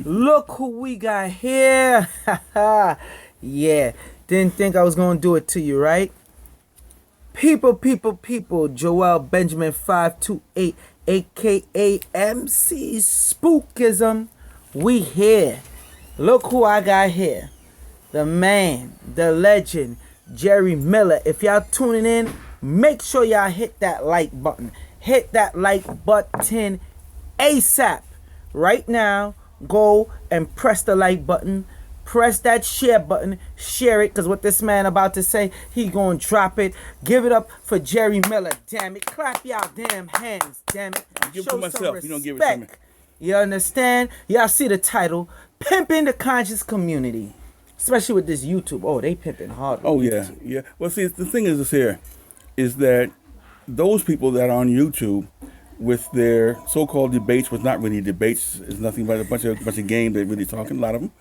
Look who we got here. Yeah, didn't think I was gonna do it to you, right? People, Joel Benjamin 528, aka MC Spookism. We here. Look who I got here. The man, the legend, Jerry Miller. If y'all tuning in, make sure y'all hit that like button. Hit that like button ASAP. Right now, go and press the like button. Press that share button. Share it, because what this man about to say, he gonna drop it. Give it up for Jerry Miller, damn it. Clap y'all damn hands, damn it. Give it to myself. You don't give it to me. You understand? Y'all see the title, Pimping the Conscious Community. Especially with this YouTube. Oh, they pimping hard. Oh, yeah. Yeah. Well, see, the thing is this here, is that those people that are on YouTube with their so-called debates, was not really debates, it's nothing but a bunch of games they're really talking, a lot of them.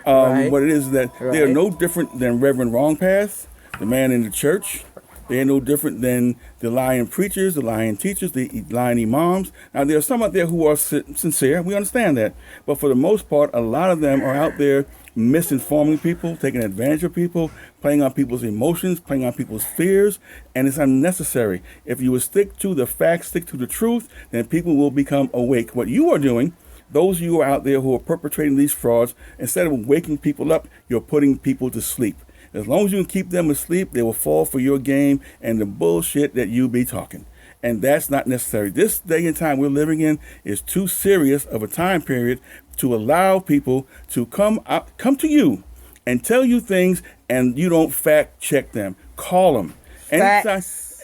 Right. What it is that they are no different than Reverend Wrongpath, the man in the church. They are no different than the lying preachers, the lying teachers, the lying imams. Now, there are some out there who are sincere. We understand that. But for the most part, a lot of them are out there misinforming people, taking advantage of people, playing on people's emotions, playing on people's fears, and it's unnecessary. If you would stick to the facts, stick to the truth, then people will become awake. What you are doing, those of you who are out there who are perpetrating these frauds, instead of waking people up, you're putting people to sleep. As long as you can keep them asleep, they will fall for your game and the bullshit that you be talking. And that's not necessary. This day and time we're living in is too serious of a time period to allow people to come to you and tell you things and you don't fact check them. Call them.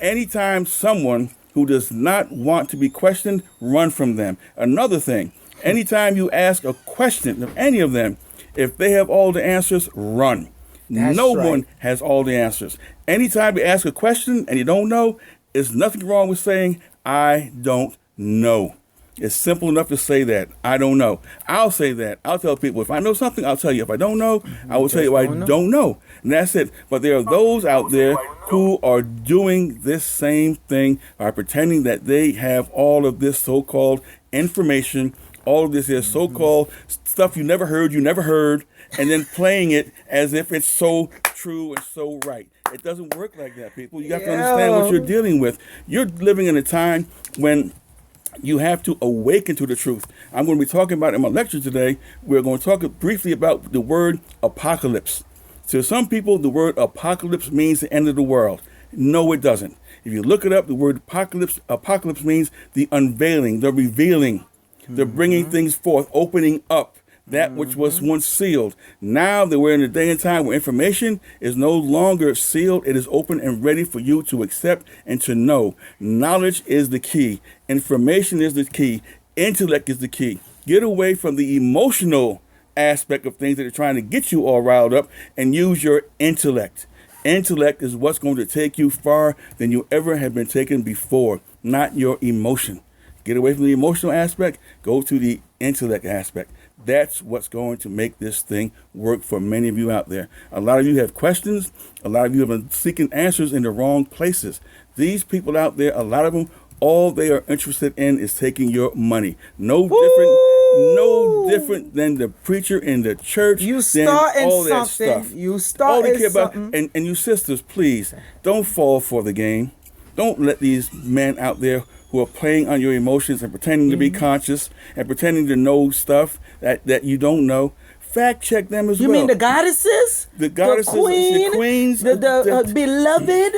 Anytime someone who does not want to be questioned, run from them. Another thing, anytime you ask a question of any of them, if they have all the answers, run. No one has all the answers. Anytime you ask a question and you don't know, there's nothing wrong with saying, I don't know. It's simple enough to say that. I don't know. I'll say that. I'll tell people, if I know something, I'll tell you. If I don't know, I will tell you I don't know. And that's it. But there are those out there who are doing this same thing by pretending that they have all of this so-called information, all of this is so-called stuff you never heard, and then playing it as if it's so true and so right. It doesn't work like that, people. You have to understand what you're dealing with. You're living in a time when you have to awaken to the truth. I'm going to be talking about in my lecture today. We're going to talk briefly about the word apocalypse. To some people, the word apocalypse means the end of the world. No, it doesn't. If you look it up, the word apocalypse means the unveiling, the revealing, the bringing things forth, opening up that which was once sealed. Now that we're in a day and time where information is no longer sealed, it is open and ready for you to accept and to know. Knowledge is the key. Information is the key. Intellect is the key. Get away from the emotional aspect of things that are trying to get you all riled up and use your intellect. Intellect is what's going to take you far than you ever have been taken before, not your emotion. Get away from the emotional aspect, go to the intellect aspect. That's what's going to make this thing work for many of you out there. A lot of you have questions. A lot of you have been seeking answers in the wrong places. These people out there, a lot of them, all they are interested in is taking your money. No different than the preacher in the church. You starting all that something. Stuff. You starting something. And you sisters, please, don't fall for the game. Don't let these men out there who are playing on your emotions and pretending to be conscious and pretending to know stuff that you don't know. Fact check them as well. You mean the goddesses? The goddesses, the queens, the beloved?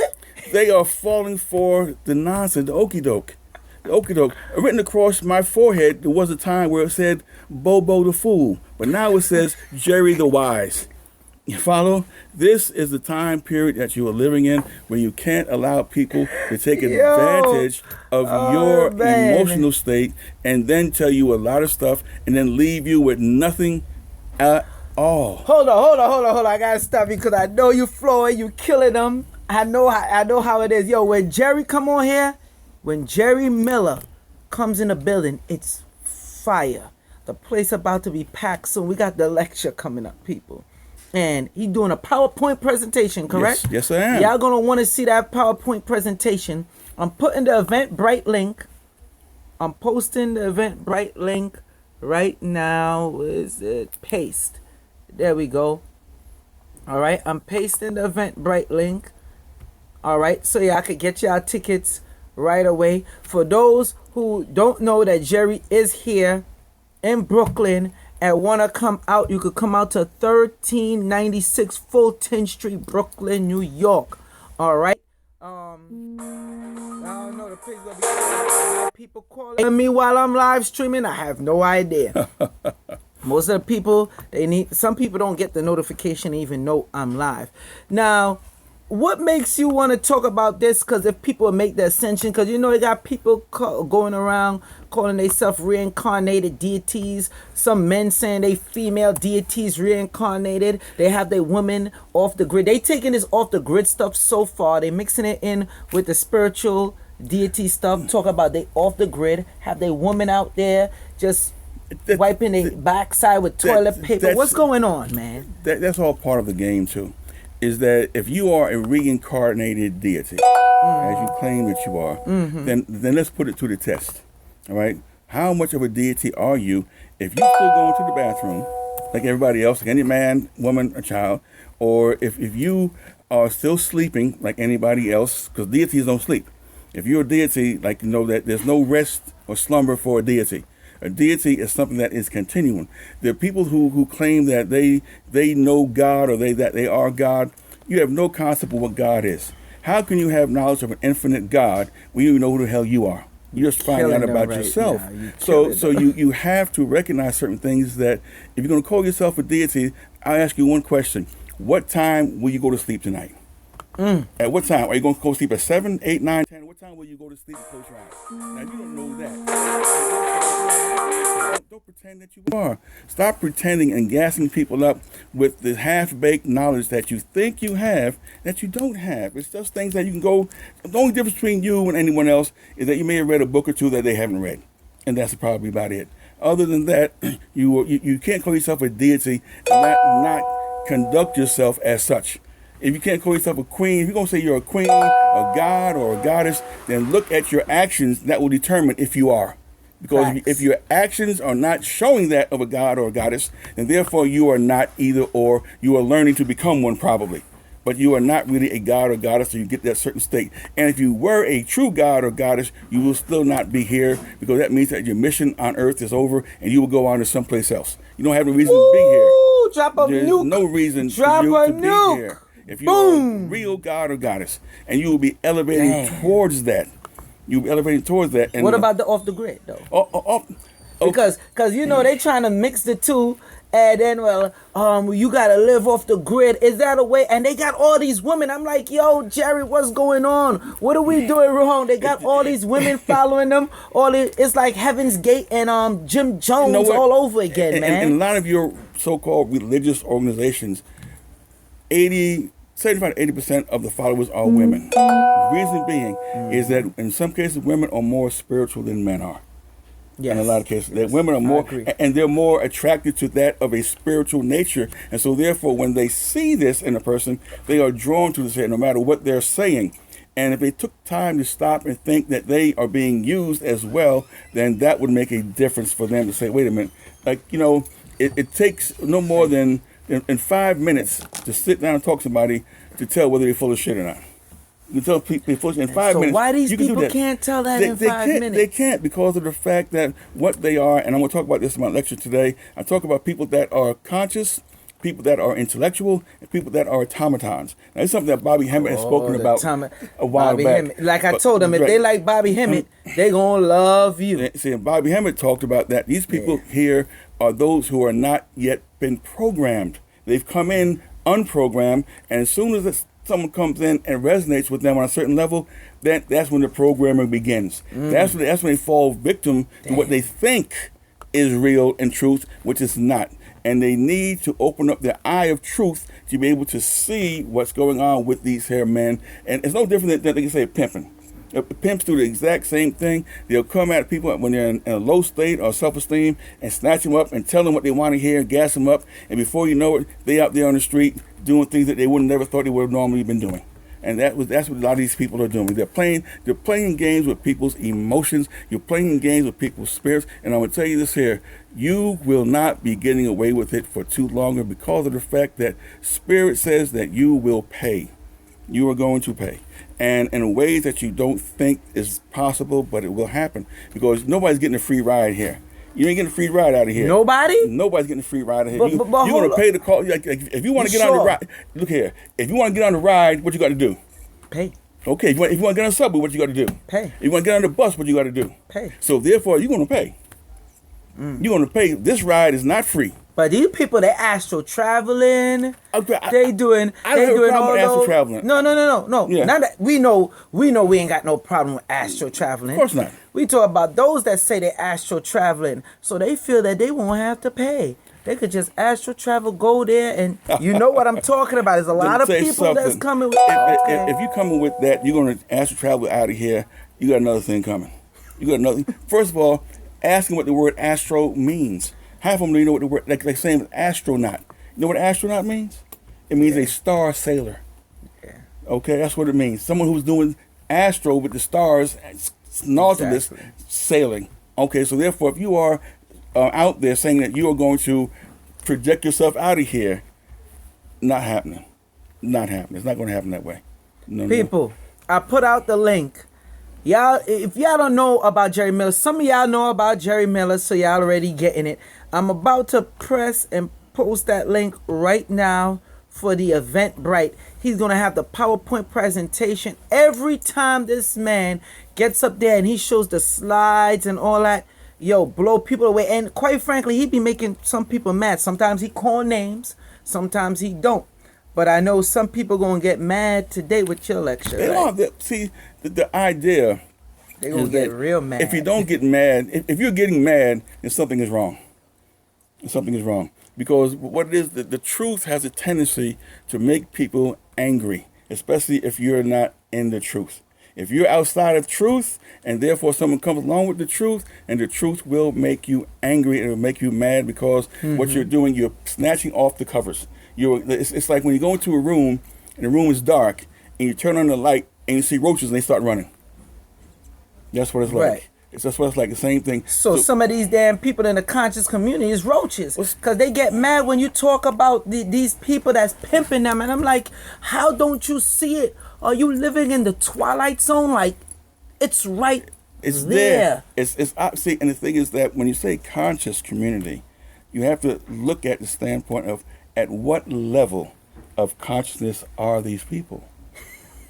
They are falling for the nonsense, the okie doke. The okie doke. Written across my forehead, there was a time where it said Bobo the Fool, but now it says Jerry the Wise. You follow? This is the time period that you are living in where you can't allow people to take advantage of your emotional state and then tell you a lot of stuff and then leave you with nothing at all. Hold on. I gotta stop you because I know you flowing, you killing them. I know how it is. Yo, when Jerry come on here, when Jerry Miller comes in the building, it's fire. The place about to be packed soon. We got the lecture coming up, people. And he doing a PowerPoint presentation, correct? Yes, I am. Y'all gonna want to see that PowerPoint presentation. I'm putting the Eventbrite link. I'm posting the Eventbrite link right now. Is it paste? There we go. All right, I'm pasting the Eventbrite link. All right, so y'all could get y'all tickets right away. For those who don't know that Jerry is here in Brooklyn and want to come out, you could come out to 1396 Fulton Street, Brooklyn, New York. All right. I don't know, the page gonna be people calling me while I'm live streaming. I have no idea. Most of the people, some people don't get the notification even know I'm live. Now, what makes you want to talk about this? Because if people make the Ascension, because you know they got people going around calling themselves reincarnated deities. Some men saying they female deities reincarnated. They have their women off the grid. They taking this off the grid stuff so far. They mixing it in with the spiritual deity stuff. Talk about they off the grid. Have their woman out there just wiping their backside with toilet paper. What's going on, man? That's all part of the game too. Is that if you are a reincarnated deity, as you claim that you are, then let's put it to the test. All right? How much of a deity are you if you still go into the bathroom like everybody else, like any man, woman, or child, or if you are still sleeping like anybody else, because deities don't sleep. If you're a deity, like you know that there's no rest or slumber for a deity. A deity is something that is continuing. There are people who claim that they know God or that they are God. You have no concept of what God is. How can you have knowledge of an infinite God when you know who the hell you are? You're just finding out about yourself. So you have to recognize certain things that if you're going to call yourself a deity, I'll ask you one question. What time will you go to sleep tonight? At what time? Are you going to go to sleep at 7, 8, 9, 10? What time will you go to sleep and close your eyes? Now, you don't know that. Don't pretend that you are. Stop pretending and gassing people up with the half-baked knowledge that you think you have that you don't have. It's just things that you can go. The only difference between you and anyone else is that you may have read a book or two that they haven't read. And that's probably about it. Other than that, you can't call yourself a deity and not conduct yourself as such. If you can't call yourself a queen, if you're going to say you're a queen, a god, or a goddess, then look at your actions. That will determine if you are. Because if your actions are not showing that of a god or a goddess, then therefore you are not either or. You are learning to become one probably. But you are not really a god or goddess, so you get that certain state. And if you were a true god or goddess, you will still not be here, because that means that your mission on earth is over and you will go on to someplace else. You don't have a reason to be here. Drop a There's nuke. no reason Drop for you a to be nuke. here. If you are a real god or goddess, and you will be elevating towards that. You'll be elevating towards that. And what about the off the grid though? Because you know they trying to mix the two, and then you gotta live off the grid. Is that a way? And they got all these women. I'm like, yo, Jerry, what's going on? What are we doing wrong? They got all these women following them. It's like Heaven's Gate and Jim Jones all over again, man. And a lot of your so-called religious organizations, 75 to 80% of the followers are women. The reason being is that in some cases women are more spiritual than men are. Yes. In a lot of cases, that women are more, and they're more attracted to that of a spiritual nature, and so therefore, when they see this in a person, they are drawn to this, no matter what they're saying. And if they took time to stop and think that they are being used as well, then that would make a difference for them to say, "Wait a minute!" Like it takes no more than in 5 minutes to sit down and talk to somebody to tell whether they're full of shit or not. You can tell people they're full of shit in 5 minutes. So why these people can't tell that in 5 minutes? They can't, because of the fact that what they are, and I'm going to talk about this in my lecture today. I talk about people that are conscious, people that are intellectual, and people that are automatons. Now, it's something that Bobby Hemmett has spoken about a while back. Like I told them, if they like Bobby Hemmett, they going to love you. See, and Bobby Hemmett talked about that. These people here are those who are not yet been programmed. They've come in unprogrammed, and as soon as someone comes in and resonates with them on a certain level, that's when the programming begins. That's when they fall victim to what they think is real and truth, which is not. And they need to open up their eye of truth to be able to see what's going on with these here men. And it's no different than they can say pimping. Pimps do the exact same thing. They'll come at people when they're in a low state or self-esteem and snatch them up and tell them what they want to hear and gas them up. And before you know it, they out there on the street doing things that they would have never thought they would have normally been doing. And that's what a lot of these people are doing. They're playing games with people's emotions. You're playing games with people's spirits. And I'm going to tell you this here. You will not be getting away with it for too longer because of the fact that Spirit says that you will pay. You are going to pay. And in ways that you don't think is possible, but it will happen. Because nobody's getting a free ride here. You ain't getting a free ride out of here. Nobody? Nobody's getting a free ride out of here. But You're going to pay the call. Like, if you want to get on the ride, look here. If you want to get on the ride, what you got to do? Pay. Okay. If you want to get on the subway, what you got to do? Pay. If you want to get on the bus, what you got to do? Pay. So therefore, you're going to pay. You're going to pay. This ride is not free. But these people, they astral traveling. Okay, They doing I don't have a all problem with astral those. traveling. No. Yeah. Not that we know we ain't got no problem with astral traveling. Of course not. We talk about those that say they astral traveling, so they feel that they won't have to pay. They could just astral travel, go there, and you know what I'm talking about. There's a lot of people that's coming with if you're coming with that, you're going to astral travel out of here. You got another thing coming. You got another. First of all, asking what the word astro means. Half of them don't even know what the word, like saying astronaut. You know what astronaut means? It means a star sailor. Yeah. Okay, that's what it means. Someone who's doing astro with the stars, nautilus sailing. Okay, so therefore, if you are out there saying that you are going to project yourself out of here, not happening. Not happening. It's not going to happen that way. No. People, I put out the link. Y'all, if y'all don't know about Jerry Miller, some of y'all know about Jerry Miller, so y'all already getting it. I'm about to press and post that link right now for the Eventbrite. He's going to have the PowerPoint presentation. Every time this man gets up there and he shows the slides and all that, yo, blow people away. And quite frankly, he be making some people mad. Sometimes he call names, sometimes he don't. But I know some people going to get mad today with your lecture. They right? don't. See, the idea They're going to get real mad. If you don't get mad, if you're getting mad, then something is wrong. Something is wrong. Because what it is, the truth has a tendency to make people angry, especially if you're not in the truth. If you're outside of truth, and therefore someone comes along with the truth, and the truth will make you angry, and it will make you mad because what you're doing, you're snatching off the covers. It's like when you go into a room, and the room is dark, and you turn on the light, and you see roaches, and they start running. That's what it's like. Right. That's what it's like, the same thing. So some of these damn people in the conscious community is roaches. Because they get mad when you talk about these people that's pimping them. And I'm like, how don't you see it? Are you living in the Twilight Zone? Like, it's right It's there. It's see, and the thing is that when you say conscious community, you have to look at the standpoint of at what level of consciousness are these people?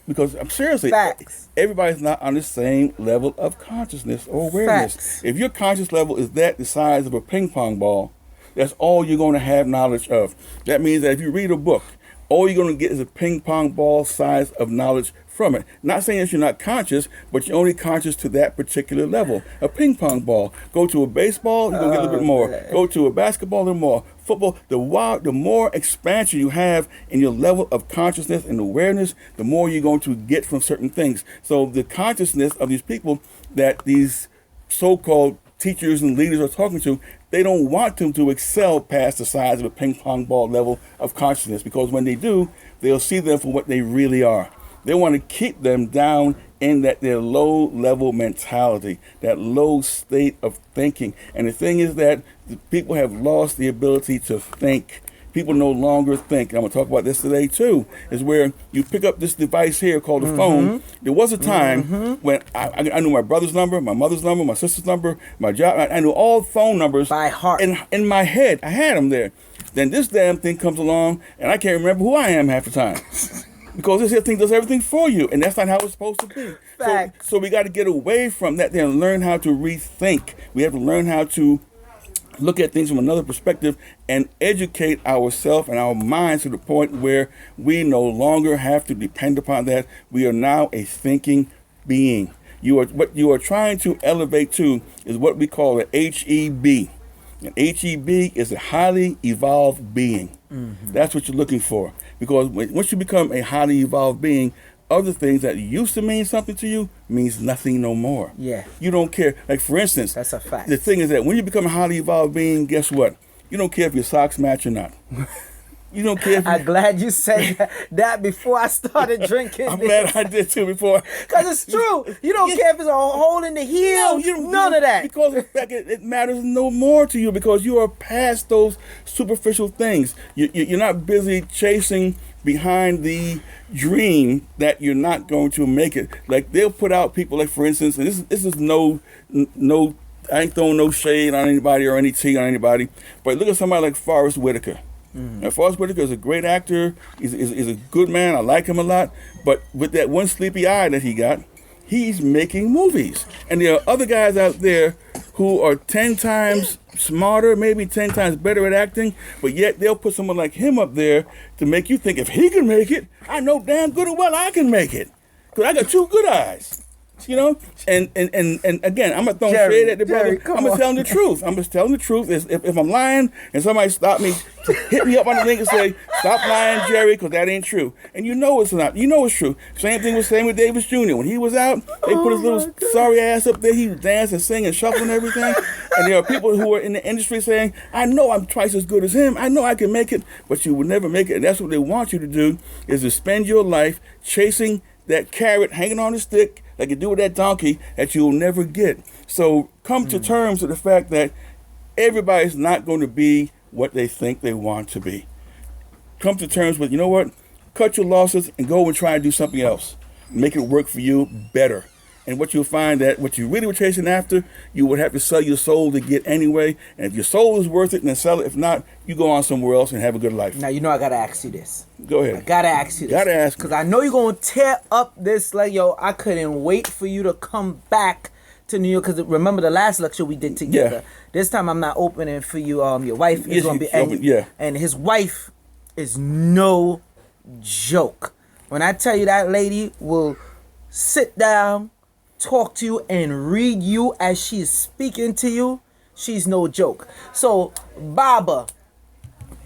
Because I'm seriously, Facts. everybody's not on the same level of consciousness or awareness. Facts. If your conscious level is that the size of a ping pong ball, that's all you're going to have knowledge of. That means that if you read a book, all you're going to get is a ping pong ball size of knowledge from it. Not saying that you're not conscious, but you're only conscious to that particular level. A ping pong ball. Go to a baseball, you're going to get a little bit more. Man. Go to a basketball, a little more. Football, the more expansion you have in your level of consciousness and awareness, the more you're going to get from certain things. So the consciousness of these people that these so-called teachers and leaders are talking to, they don't want them to excel past the size of a ping pong ball level of consciousness, because when they do, they'll see them for what they really are. They want to keep them down in their low level mentality, that low state of thinking. And the thing is that people have lost the ability to think. People no longer think. And I'm going to talk about this today too, is where you pick up this device here called the phone. There was a time when I knew my brother's number, my mother's number, my sister's number, my job. I knew all phone numbers By heart. in my head. I had them there. Then this damn thing comes along, and I can't remember who I am half the time. Because this here thing does everything for you, and that's not how it's supposed to be. So we got to get away from that and learn how to rethink. We have to learn how to look at things from another perspective and educate ourselves and our minds to the point where we no longer have to depend upon that. We are now a thinking being. What you are trying to elevate to is what we call an HEB. An HEB is a highly evolved being. That's what you're looking for. Because once you become a highly evolved being, other things that used to mean something to you means nothing no more. Yeah. You don't care. Like, for instance, That's a fact. the thing is that when you become a highly evolved being, guess what? You don't care if your socks match or not. You don't care if I'm glad you said that before I started drinking. I'm glad I did too before. Because it's true. You don't care if it's a hole in the heel. No, you don't, None of that. Because in fact, it matters no more to you because you are past those superficial things. You're not busy chasing behind the dream that you're not going to make it. Like they'll put out people like, for instance, and this is no. I ain't throwing no shade on anybody or any tea on anybody, but look at somebody like Forrest Whitaker. Now, Forrest Whitaker is a great actor. He's a good man. I like him a lot. But with that one sleepy eye that he got, he's making movies. And there are other guys out there who are 10 times smarter, maybe 10 times better at acting, but yet they'll put someone like him up there to make you think if he can make it, I know damn good and well I can make it. Because I got two good eyes. You know, and again, I'm not throwing shade at the brother. I'm just telling the truth. I'm just telling the truth. If I'm lying and somebody stop me, hit me up on the link and say, "Stop lying, Jerry," because that ain't true. And you know it's not. You know it's true. Same thing was saying with Davis Jr. When he was out, they put his little sorry ass up there. He would dance and sing and shuffle and everything. And there are people who are in the industry saying, "I know I'm twice as good as him. I know I can make it," but you will never make it. And that's what they want you to do: is to spend your life chasing that carrot hanging on the stick, like you do with that donkey, that you'll never get. So come to terms with the fact that everybody's not going to be what they think they want to be. Come to terms with, you know what? Cut your losses and go and try and do something else. Make it work for you better. And what you'll find that what you really were chasing after, you would have to sell your soul to get anyway. And if your soul is worth it, then sell it. If not, you go on somewhere else and have a good life. Now, you know I got to ask you this. Go ahead. I got to ask you this. Got to ask. Because I know you're going to tear up this. Like, yo, I couldn't wait for you to come back to New York. Because remember the last lecture we did together. Yeah. This time I'm not opening for you. Your wife is going to be. And his wife is no joke. When I tell you that lady will sit down, talk to you, and read you as she's speaking to you, she's no joke. So, Baba,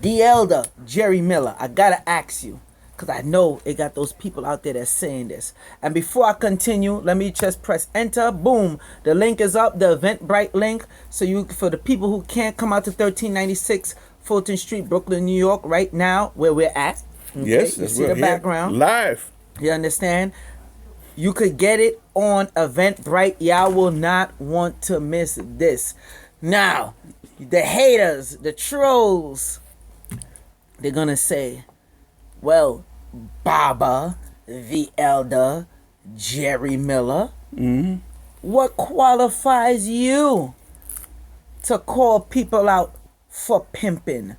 the elder, Jerry Miller, I gotta ask you, because I know it got those people out there that's saying this. And before I continue, let me just press enter. Boom. The link is up, the Eventbrite link. So for the people who can't come out to 1396 Fulton Street, Brooklyn, New York, right now, where we're at. Okay? Yes, you see the background. Live. You understand? You could get it on Eventbrite. Y'all will not want to miss this. Now, the haters, the trolls, they're going to say, well, Baba, the elder, Jerry Miller, what qualifies you to call people out for pimping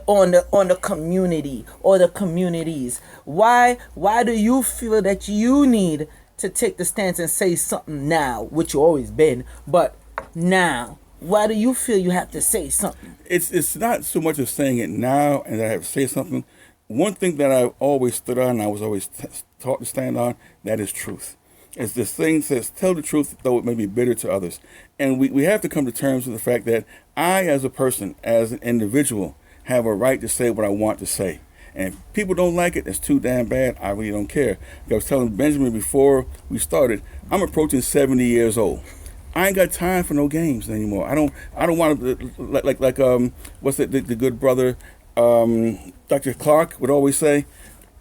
on the community or the communities? Why do you feel that you need to take the stance and say something now, which you always been, but now? Why do you feel you have to say something? It's not so much of saying it now and I have to say something. One thing that I've always stood on, I was always taught to stand on, that is truth. It's this thing that says, tell the truth, though it may be bitter to others. And we have to come to terms with the fact that I, as a person, as an individual, have a right to say what I want to say. And if people don't like it, it's too damn bad. I really don't care. Like I was telling Benjamin before we started, I'm approaching 70 years old. I ain't got time for no games anymore. I don't want to like what's the good brother Dr. Clark would always say,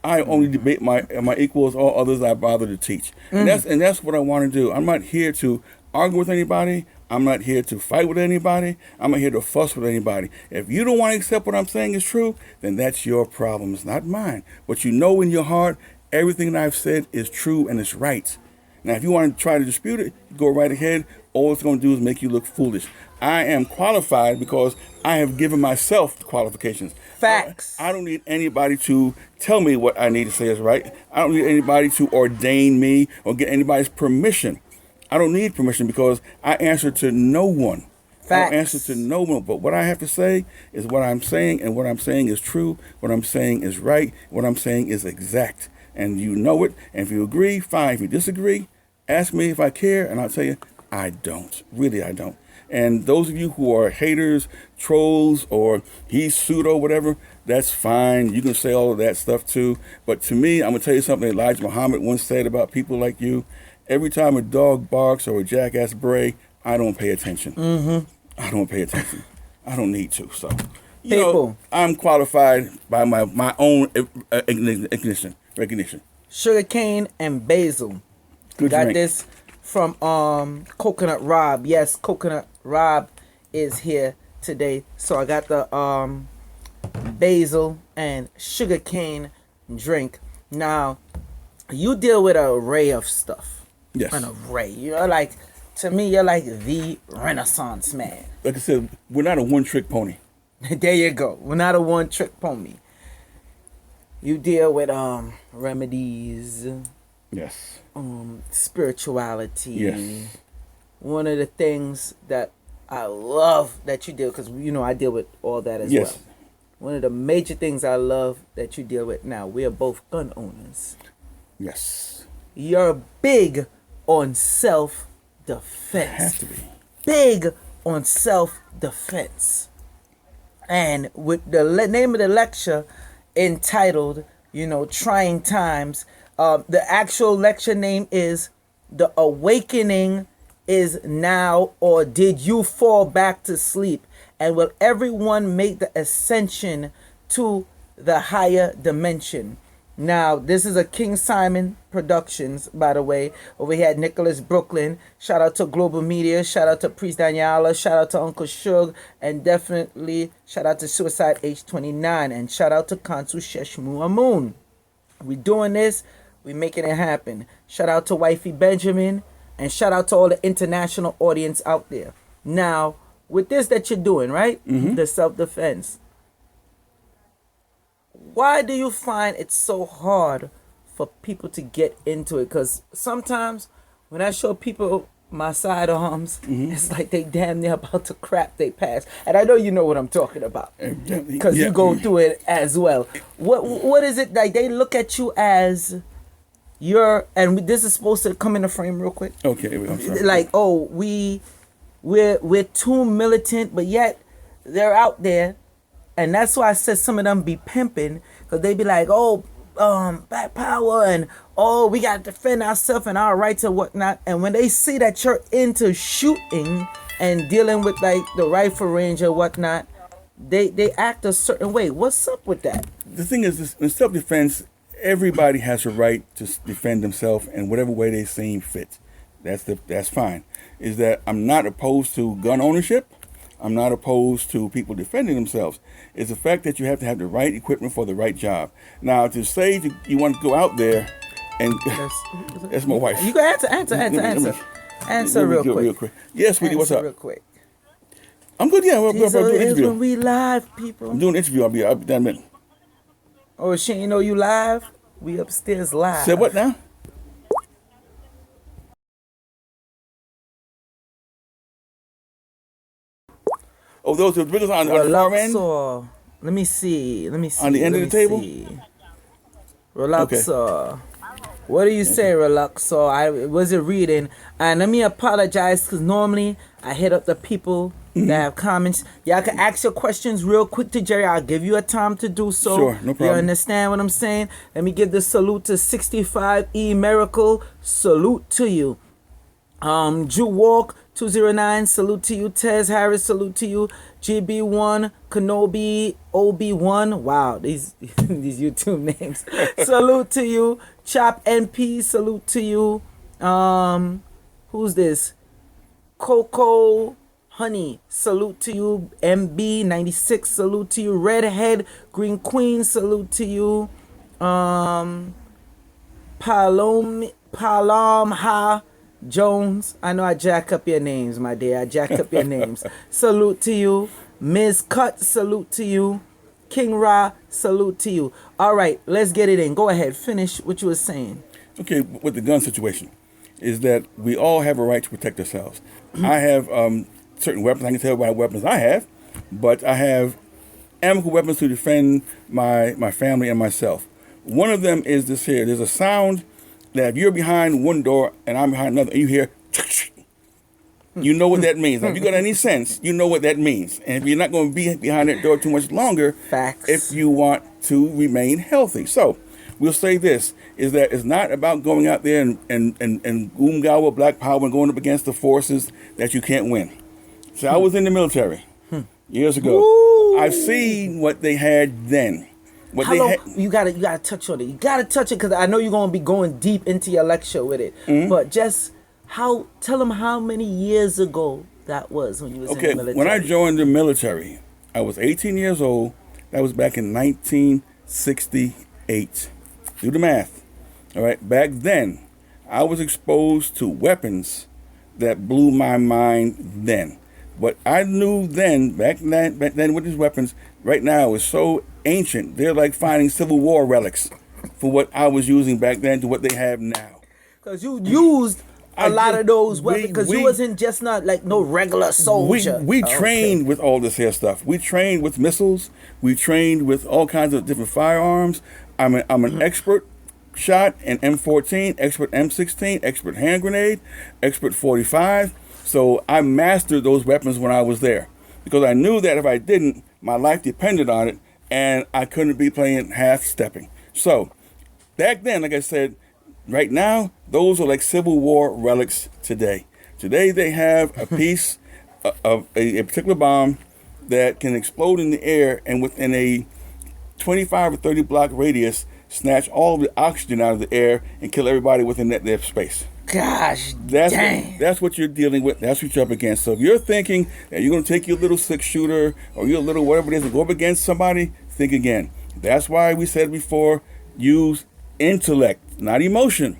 I only debate my equals, all others I bother to teach. And that's what I want to do. I'm not here to argue with anybody. I'm not here to fight with anybody. I'm not here to fuss with anybody. If you don't want to accept what I'm saying is true, then that's your problem. It's not mine. But you know in your heart, everything that I've said is true and it's right. Now, if you want to try to dispute it, go right ahead. All it's going to do is make you look foolish. I am qualified because I have given myself the qualifications. Facts. I don't need anybody to tell me what I need to say is right. I don't need anybody to ordain me or get anybody's permission. I don't need permission because I answer to no one. Facts. I don't answer to no one. But what I have to say is what I'm saying, and what I'm saying is true. What I'm saying is right. What I'm saying is exact. And you know it. And if you agree, fine. If you disagree, ask me if I care, and I'll tell you, I don't. Really, I don't. And those of you who are haters, trolls, or he's pseudo, whatever, that's fine. You can say all of that stuff too. But to me, I'm going to tell you something Elijah Muhammad once said about people like you. Every time a dog barks or a jackass bray, I don't pay attention. I don't pay attention. I don't need to. So, you know, I'm qualified by my own recognition. Sugarcane and basil. Good Got drink. this from Coconut Rob. Yes, Coconut Rob is here today. So I got the basil and sugarcane drink. Now, you deal with an array of stuff. Yes. An array. You're like, to me, you're like the Renaissance man. Like I said, we're not a one-trick pony. There you go. We're not a one-trick pony. You deal with remedies. Yes. Spirituality. Yes. One of the things that I love that you deal, because you know I deal with all that as well. One of the major things I love that you deal with now, we are both gun owners. Yes. You're big on self-defense. Has to be. Big on self-defense. And with the name of the lecture entitled, Trying Times, the actual lecture name is The Awakening is Now, or Did You Fall Back to Sleep? And will everyone make the ascension to the higher dimension? Now, this is a King Simon Productions, by the way. Over here at Nicholas Brooklyn. Shout out to Global Media. Shout out to Priest Daniela. Shout out to Uncle Shug. And definitely shout out to Suicide H29. And shout out to Kansu Sheshmu Amun. We doing this. We making it happen. Shout out to Wifey Benjamin. And shout out to all the international audience out there. Now, with this that you're doing, right? Mm-hmm. The self-defense. Why do you find it so hard for people to get into it? Because sometimes when I show people my sidearms, it's like they damn near about to crap they pants. And I know you know what I'm talking about. Because you go through it as well. What is it like they look at you as and this is supposed to come in the frame real quick. Okay. I'm sorry. Like, oh, we're too militant, but yet they're out there. And that's why I said some of them be pimping, because they be like, oh, black power, and oh, we got to defend ourselves and our rights and whatnot. And when they see that you're into shooting and dealing with like the rifle range or whatnot, they act a certain way. What's up with that? The thing is, in self-defense, everybody has a right to defend themselves in whatever way they seem fit. That's fine. Is that I'm not opposed to gun ownership. I'm not opposed to people defending themselves. It's the fact that you have to have the right equipment for the right job. Now, to say that you want to go out there and... That's my wife. You can answer. Answer real quick. Yes, sweetie, what's up? Real quick. I'm good, yeah. We're doing an interview. When we live, people. I'm doing an interview. I'll be done in a minute. Oh, she ain't know you live? We upstairs live. Say what now? Oh, those are the biggest on the far end? Let me see. On the end of the table? Relaxer. Okay. What do you say, Relaxer? I wasn't reading. And let me apologize, because normally I hit up the people that have comments. Y'all can ask your questions real quick to Jerry. I'll give you a time to do so. Sure, no problem. You understand what I'm saying? Let me give the salute to 65E Miracle. Salute to you. Jew Walk 209, salute to you. Tez Harris, salute to you. GB1, Kenobi, OB1. Wow, these YouTube names. Salute to you. Chop NP, salute to you. Who's this? Coco Honey, salute to you. MB96, salute to you. Redhead Green Queen, salute to you. Palomha Jones, I know I jack up your names, my dear. I jack up your names. Salute to you. Ms. Cut, salute to you. King Ra, salute to you. All right, let's get it in. Go ahead, finish what you were saying. Okay, with the gun situation, is that we all have a right to protect ourselves. I have certain weapons. I can tell what weapons I have, but I have amicable weapons to defend my family and myself. One of them is this here. There's a sound that if you're behind one door and I'm behind another, and you hear, you know what that means. Now, if you got any sense, you know what that means. And if you're not going to be behind that door too much longer, Facts. if you want to remain healthy. So we'll say this, is that it's not about going out there and goomgawa black power and going up against the forces that you can't win. So I was in the military. Years ago. Ooh. I've seen what they had then. What How they long, had. you gotta touch on it. You gotta touch it because I know you're gonna be going deep into your lecture with it. Mm-hmm. But just tell them how many years ago that was when you was in the military. When I joined the military, I was 18 years old. That was back in 1968. Do the math. All right. Back then, I was exposed to weapons that blew my mind then. But I knew then, back then with these weapons, right now is so ancient. They're like finding Civil War relics for what I was using back then to what they have now. Because you used a lot of those weapons, because you wasn't just not like no regular soldier. We trained with all this here stuff. We trained with missiles. We trained with all kinds of different firearms. I'm an expert shot in M14, expert M16, expert hand grenade, expert 45. So I mastered those weapons when I was there, because I knew that if I didn't, my life depended on it, and I couldn't be playing half-stepping. So back then, like I said, right now, those are like Civil War relics today. Today they have a piece of a particular bomb that can explode in the air and within a 25 or 30 block radius snatch all of the oxygen out of the air and kill everybody within that space. Gosh, that's what you're dealing with. That's what you're up against. So if you're thinking that you're going to take your little 6-shooter or your little whatever it is and go up against somebody, think again. That's why we said before, use intellect, not emotion,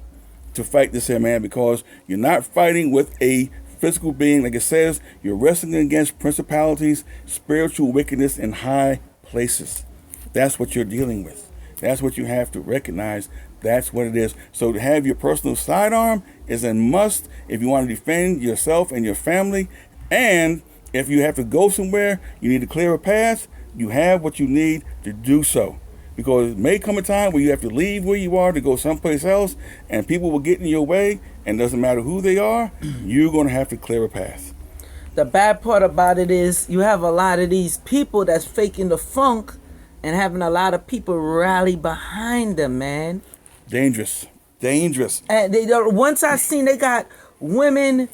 to fight this here, man, because you're not fighting with a physical being. Like it says, you're wrestling against principalities, spiritual wickedness in high places. That's what you're dealing with. That's what you have to recognize. That's what it is. So to have your personal sidearm is a must if you want to defend yourself and your family. And if you have to go somewhere, you need to clear a path, you have what you need to do so. Because it may come a time where you have to leave where you are to go someplace else, and people will get in your way, and it doesn't matter who they are, you're going to have to clear a path. The bad part about it is you have a lot of these people that's faking the funk and having a lot of people rally behind them, man. Dangerous. And once I seen they got women,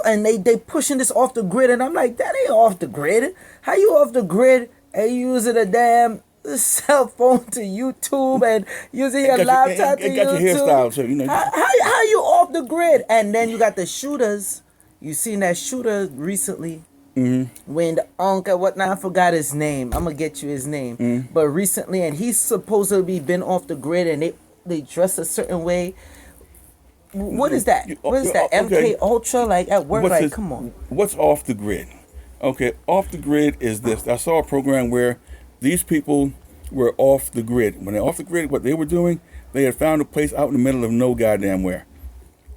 and they pushing this off the grid, and I'm like, that ain't off the grid. How you off the grid and using a damn cell phone to YouTube and using your laptop to YouTube? Got your hairstyle too, you know. How you off the grid? And then you got the shooters. You seen that shooter recently? Mm-hmm. When the uncle, I forgot his name. I'm gonna get you his name. Mm-hmm. But recently, and he's supposedly been off the grid, and they dress a certain way. What is that? What is that? Okay. MK Ultra, like at work? Come on. What's off the grid? Okay, off the grid is this. I saw a program where these people were off the grid. When they're off the grid, what they were doing, they had found a place out in the middle of no goddamn where.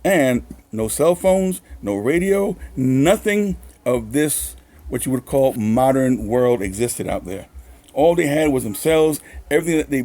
And no cell phones, no radio, nothing of this, what you would call modern world, existed out there. All they had was themselves. Everything that they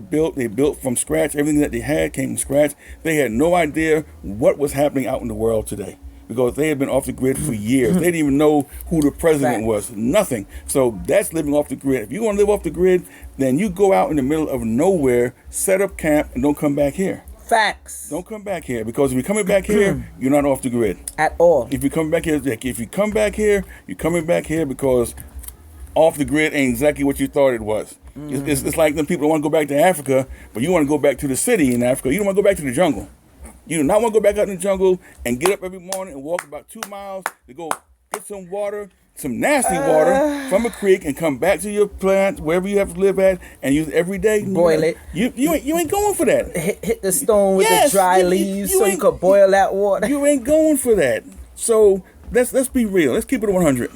built from scratch. Everything that they had came from scratch. They had no idea what was happening out in the world today, because they had been off the grid for years. They didn't even know who the president was. Nothing. So that's living off the grid. If you want to live off the grid, then you go out in the middle of nowhere, set up camp, and don't come back here. Facts. Don't come back here, because if you're coming back here, you're not off the grid at all. If you come back here, you're coming back here because off the grid ain't exactly what you thought it was. It's like them people that want to go back to Africa, but you want to go back to the city in Africa. You don't want to go back to the jungle. You do not want to go back out in the jungle and get up every morning and walk about 2 miles to go get some water, some nasty water from a creek, and come back to your plant, wherever you have to live at, and use it every day. Boil it. You ain't going for that. Hit the stone with the dry leaves so you could boil that water. You ain't going for that. So let's be real. Let's keep it 100.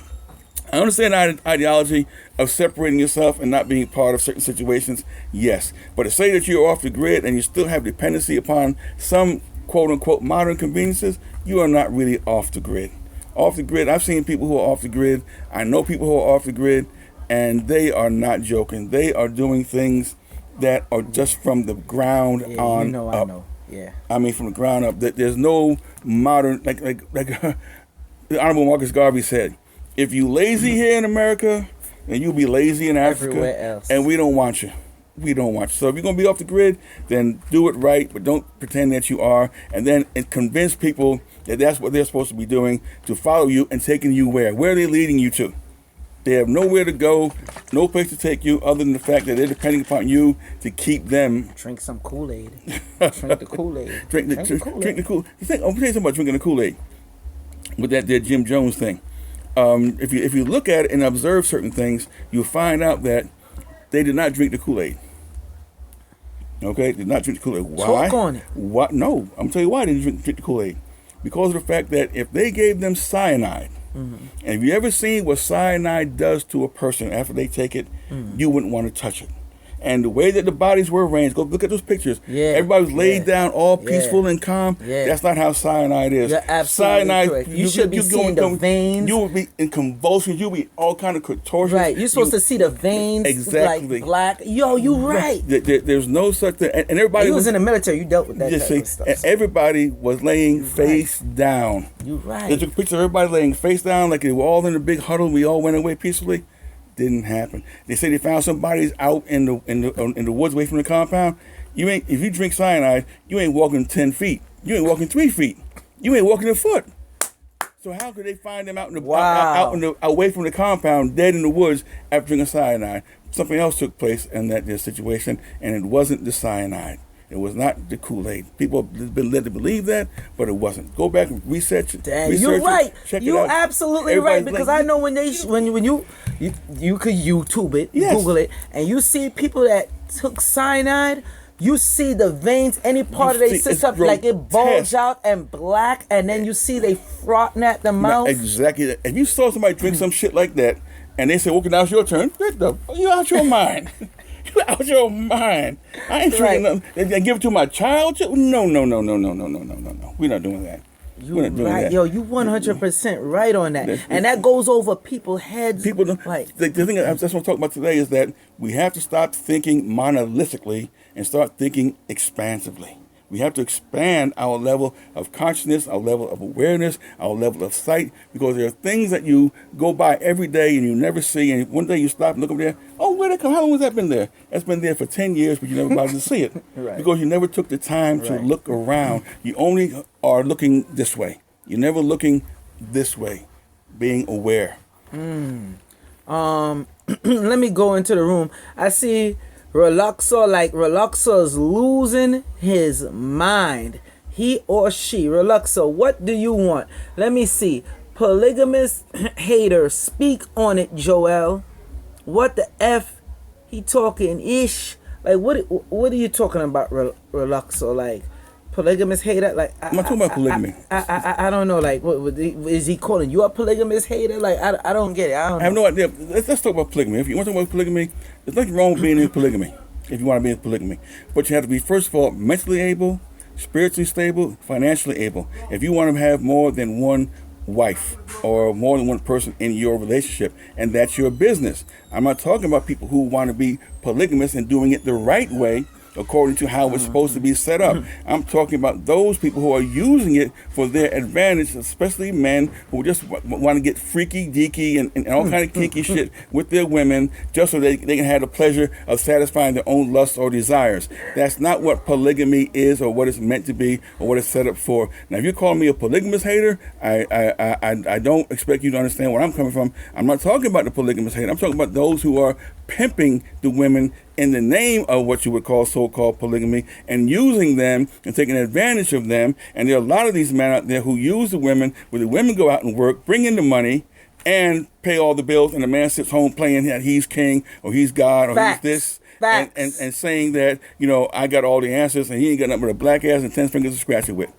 I understand the ideology of separating yourself and not being part of certain situations, yes. But to say that you're off the grid and you still have dependency upon some quote-unquote modern conveniences, you are not really off the grid. Off the grid, I've seen people who are off the grid. I know people who are off the grid, and they are not joking. They are doing things that are just from the ground on up. I know. Yeah. I mean, from the ground up. That there's no modern, like the Honorable Marcus Garvey said, if you lazy here in America, then you'll be lazy in Africa. Everywhere else. And we don't want you. We don't want you. So if you're going to be off the grid, then do it right, but don't pretend that you are. And then convince people that that's what they're supposed to be doing, to follow you and taking you where? Where are they leading you to? They have nowhere to go, no place to take you, other than the fact that they're depending upon you to keep them. Drink some Kool-Aid. Drink the Kool-Aid. Drink the Kool-Aid. You think? I'm tell you something about drinking the Kool-Aid with that there Jim Jones thing. If you look at it and observe certain things, you'll find out that they did not drink the Kool-Aid. Okay, did not drink the Kool-Aid. Why? Talk on it. What? No, I'm telling you why they didn't drink the Kool-Aid. Because of the fact that if they gave them cyanide, and if you ever seen what cyanide does to a person after they take it, you wouldn't want to touch it. And the way that the bodies were arranged, go look at those pictures. Yeah. Everybody was laid down all peaceful and calm. Yeah. That's not how cyanide is. You're absolutely cyanide, correct. You should be seeing the veins. You would be in convulsions. You would be all kind of contortions. Right. You're supposed to see the veins exactly like black. Yo, you right. There's no such thing. And everybody you was in the military. You dealt with that type of stuff. And everybody was laying face down. You right. They took a picture of everybody laying face down like they were all in a big huddle. We all went away peacefully. Didn't happen. They say they found some bodies out in the woods away from the compound. If you drink cyanide, you ain't walking 10 feet. You ain't walking 3 feet. You ain't walking a foot. So how could they find them out away from the compound, dead in the woods after drinking cyanide? Something else took place in that situation, and it wasn't the cyanide. It was not the Kool-Aid. People have been led to believe that, but it wasn't. Go back and research it. You're right. Check You're it out. absolutely right, because I know when you could YouTube it, yes. Google it, and you see people that took cyanide. You see the veins, any part of their system, like it bulge out and black, and then you see they frothing at the mouth. Exactly. If you saw somebody drink some shit like that, and they say, "Okay, now it's your turn," you out your mind. You out your mind. I ain't drinking nothing. And give it to my child? No. We're not doing that. We're not doing that. Yo, you 100% right on that. And that goes over people's heads. People don't, like the thing that's what I'm talking about today is that we have to stop thinking monolithically and start thinking expansively. We have to expand our level of consciousness, our level of awareness, our level of sight, because there are things that you go by every day and you never see, and one day you stop and look over there, oh, where'd that come? How long has that been there? That's been there for 10 years, but you never bothered to see it. Right. Because you never took the time to look around. You only are looking this way. You're never looking this way, being aware. Let me go into the room. I see Relaxer is losing his mind. He or she. Relaxer, what do you want? Let me see. Polygamous hater, speak on it, Joel. What the F? He talking ish. Like, what are you talking about, Relaxer? Like, polygamous hater? Like, I'm not talking about polygamy. I don't know. Like, what is he calling you a polygamous hater? Like, I don't get it. I have no idea. Let's talk about polygamy. If you want to talk about polygamy, there's nothing wrong with being in polygamy. If you want to be in polygamy, but you have to be, first of all, mentally able, spiritually stable, financially able. If you want to have more than one wife or more than one person in your relationship, and that's your business. I'm not talking about people who want to be polygamous and doing it the right way, according to how it's supposed to be set up. I'm talking about those people who are using it for their advantage, especially men who just want to get freaky deaky and all kind of kinky shit with their women just so they can have the pleasure of satisfying their own lusts or desires. That's not what polygamy is or what it's meant to be or what it's set up for. Now, if you're calling me a polygamous hater, I don't expect you to understand where I'm coming from. I'm not talking about the polygamous hater. I'm talking about those who are pimping the women in the name of what you would call so-called polygamy and using them and taking advantage of them. And there are a lot of these men out there who use the women, where the women go out and work, bring in the money, and pay all the bills, and the man sits home playing that he's king or he's God or he's this. And saying that, I got all the answers and he ain't got nothing but a black ass and 10 fingers to scratch it with.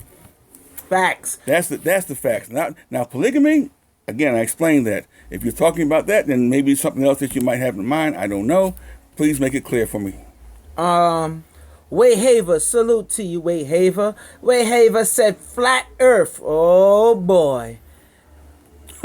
Facts. That's the facts. Now polygamy, again, I explained that. If you're talking about that, then maybe something else that you might have in mind. I don't know. Please make it clear for me. Way Haver, salute to you, Way Haver. Way Haver said flat earth. Oh boy.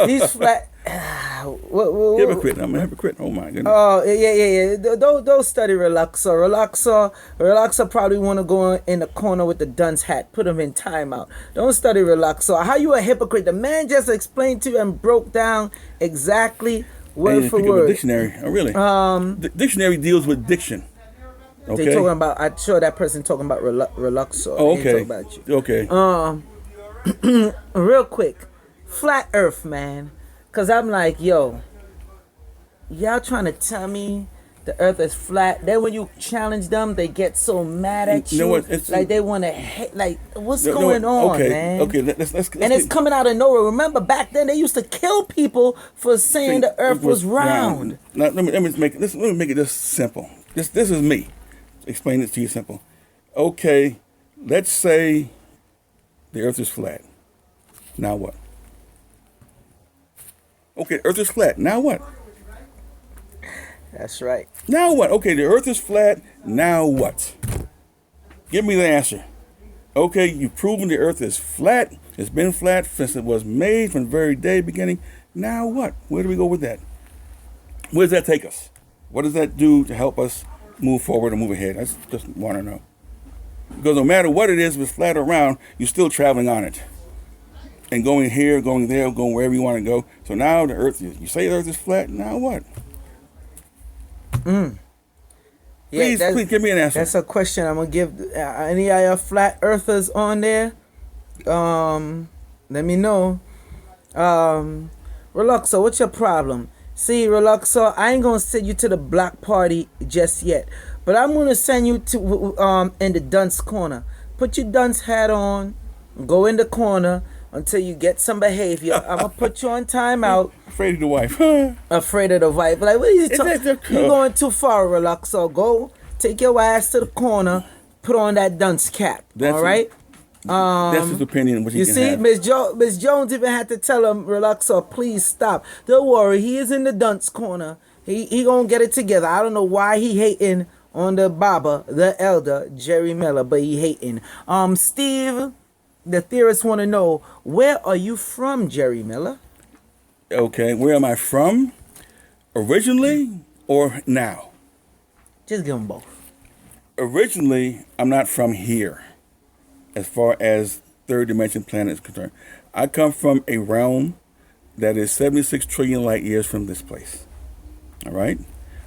These flat hypocrite. I'm a hypocrite. Oh my goodness. Oh yeah. Don't study Relaxer. Relaxer probably want to go in the corner with the dunce hat. Put him in timeout. Don't study Relaxer. How you a hypocrite? The man just explained to you and broke down exactly word for word. Dictionary. Oh really? The dictionary deals with diction. Okay. They talking about. I'm sure that person talking about Relaxer. Oh, okay. About you. Okay. Real quick, flat Earth, man. Cause I'm like, yo, y'all trying to tell me the earth is flat? Then when you challenge them, they get so mad at you. You know what? It's, like they want to hate. Like what's you know going what? on, Okay, man? okay. Let's And it's coming out of nowhere. Remember back then they used to kill people for saying the earth was round. Now, let me make it just simple. This is me. Explain it to you simple. Okay, let's say the earth is flat. Now what? Okay, earth is flat. Now what? That's right. Now what? Okay, the earth is flat. Now what? Give me the answer. Okay, you've proven the earth is flat. It's been flat since it was made from the very day beginning. Now what? Where do we go with that? Where does that take us? What does that do to help us move forward and move ahead? I just want to know. Because no matter what it is, if it's flat or round, you're still traveling on it. And going here, going there, going wherever you want to go. So now the earth, you say the earth is flat, now what? Yeah, Please give me an answer. That's a question I'm gonna give any of your flat earthers on there. Let me know. Reluxo, what's your problem? See, Reluxo, I ain't gonna send you to the block party just yet, but I'm gonna send you to in the dunce corner. Put your dunce hat on, go in the corner until you get some behavior. I'm gonna put you on timeout. Afraid of the wife. Afraid of the wife. Like, what are you talking? You're going too far, Reluxo. Go take your ass to the corner, put on that dunce cap. All right. That's his opinion. What he you can see, have. Miss Jones even had to tell him, Reluxo, please stop. Don't worry, he is in the dunce corner. He gonna get it together. I don't know why he hating on the Baba, the elder, Jerry Miller, but he hating. Steve, the theorists want to know, where are you from, Jerry Miller? Okay, where am I from? Originally or now? Just give them both. Originally, I'm not from here. As far as third dimension planet is concerned, I come from a realm that is 76 trillion light years from this place. All right?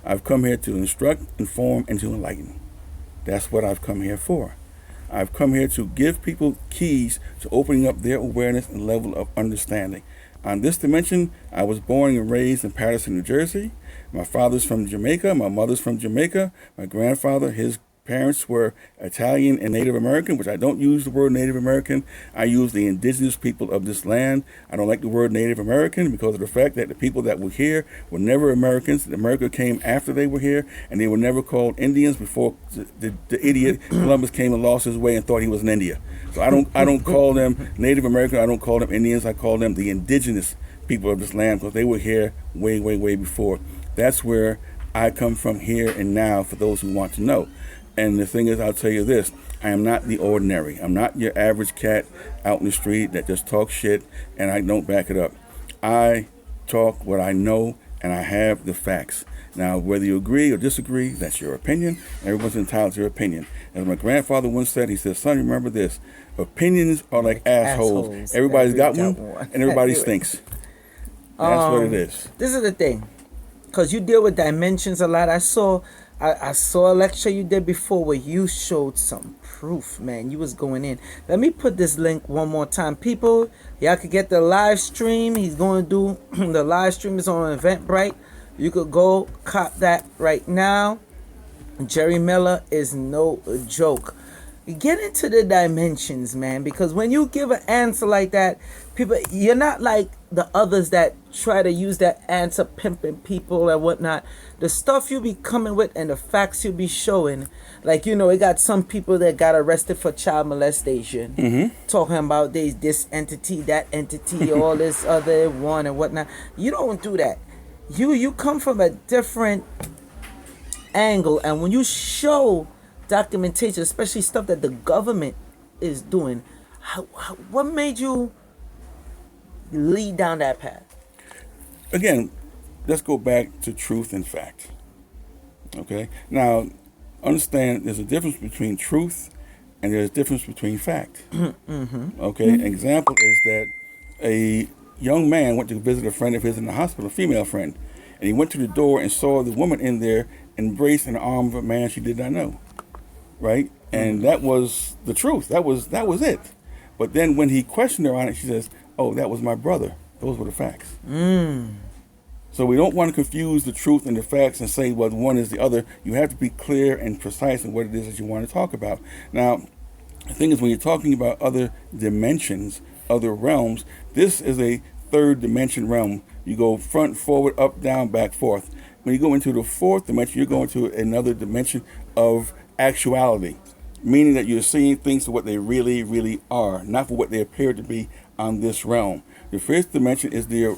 I've come here to instruct, inform, and to enlighten. That's what I've come here for. I've come here to give people keys to opening up their awareness and level of understanding. On this dimension, I was born and raised in Patterson, New Jersey. My father's from Jamaica. My mother's from Jamaica. My grandfather, his parents were Italian and Native American, which I don't use the word Native American. I use the indigenous people of this land. I don't like the word Native American because of the fact that the people that were here were never Americans. America came after they were here, and they were never called Indians before the idiot Columbus came and lost his way and thought he was in India. So I don't call them Native American. I don't call them Indians. I call them the indigenous people of this land because they were here way, way, way before. That's where I come from here and now for those who want to know. And the thing is, I'll tell you this, I am not the ordinary. I'm not your average cat out in the street that just talks shit and I don't back it up. I talk what I know and I have the facts. Now, whether you agree or disagree, that's your opinion. Everyone's entitled to their opinion. As my grandfather once said, he said, son, remember this, opinions are like assholes. Everybody's got one and everybody stinks. That's what it is. This is the thing, because you deal with dimensions a lot. I saw a lecture you did before where you showed some proof, man. You was going in. Let me put this link one more time. People, y'all could get the live stream. He's going to do the live stream is on Eventbrite. You could go cop that right now. Jerry Miller is no joke. Get into the dimensions, man, because when you give an answer like that, people, you're not like the others that try to use that answer pimping people and whatnot. The stuff you be coming with and the facts you be showing, like, you know, it got some people that got arrested for child molestation, talking about this entity, that entity, all this other one and whatnot. You don't do that. You come from a different angle, and when you show documentation, especially stuff that the government is doing, what made you lead down that path? Again, let's go back to truth and fact. Okay? Now, understand there's a difference between truth and there's a difference between fact. Okay? An example is that a young man went to visit a friend of his in the hospital, a female friend, and he went to the door and saw the woman in there embraced in the arm of a man she did not know. Right? And that was the truth. That was it. But then when he questioned her on it, she says, oh, that was my brother. Those were the facts. So we don't want to confuse the truth and the facts and say, well, one is the other. You have to be clear and precise in what it is that you want to talk about. Now, the thing is, when you're talking about other dimensions, other realms, this is a third dimension realm. You go front, forward, up, down, back, forth. When you go into the fourth dimension, you're going to another dimension of actuality, meaning that you're seeing things for what they really, really are, not for what they appear to be on this realm. The fifth dimension is the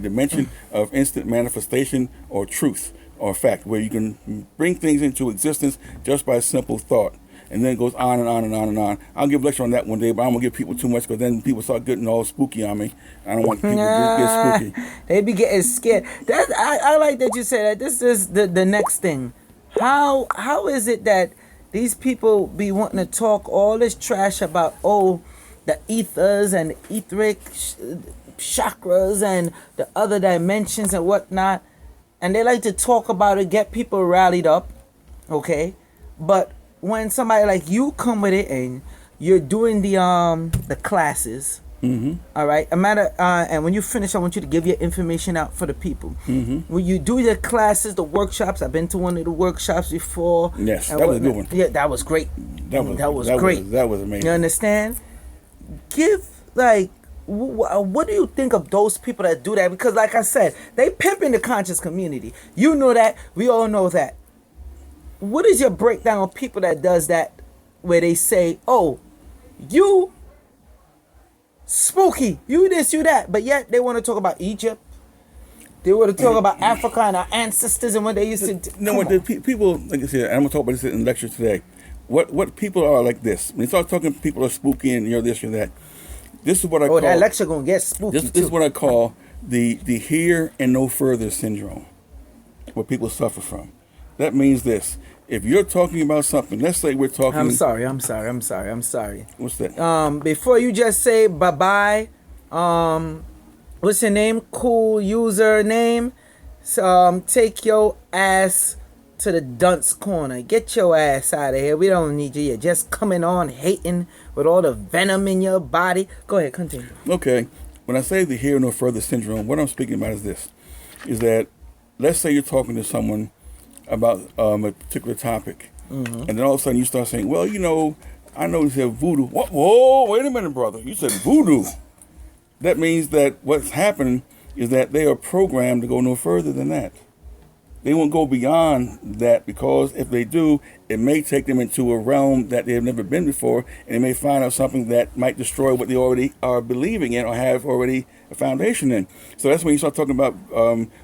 dimension of instant manifestation or truth or fact, where you can bring things into existence just by simple thought. And then it goes on and on and on and on. I'll give a lecture on that one day, but I'm going to give people too much because then people start getting all spooky on me. I don't want people to get spooky. They be getting scared. I like that you said that. This is the next thing. How is it that these people be wanting to talk all this trash about, the ethers and the etheric chakras and the other dimensions and whatnot, and they like to talk about it, get people rallied up, okay? But when somebody like you come with it and you're doing the classes, all right, and when you finish, I want you to give your information out for the people. When you do your classes, the workshops, I've been to one of the workshops before. Yes, that was a good one. Yeah, that was great. That was great. That was amazing. You understand? Give, like, what do you think of those people that do that? Because like I said, they pimping the conscious community. You know that. We all know that. What is your breakdown of people that does that, where they say, you spooky, you this, you that, but yet they want to talk about Egypt. They want to talk about Africa and our ancestors and what they used to do. No, people, like I said, I'm going to talk about this in lecture today. What people are like this. When you start talking, people are spooky and you're this, you're that. This is what I call... that lecture going to get spooky, This is what I call the here and no further syndrome, what people suffer from. That means this. If you're talking about something, let's say we're talking... I'm sorry. What's that? Before you just say bye-bye, what's your name? Cool username. Take your ass to the dunce corner. Get your ass out of here. We don't need you. You're just coming on hating with all the venom in your body. Go ahead, continue. Okay. When I say the here and no further syndrome, what I'm speaking about is this. Is that, let's say you're talking to someone about a particular topic, and then all of a sudden you start saying, well, I know you said voodoo. Whoa, wait a minute, brother. You said voodoo. That means that what's happened is that they are programmed to go no further than that. They won't go beyond that, because if they do, it may take them into a realm that they have never been before, and they may find out something that might destroy what they already are believing in or have already a foundation in. So that's when you start talking about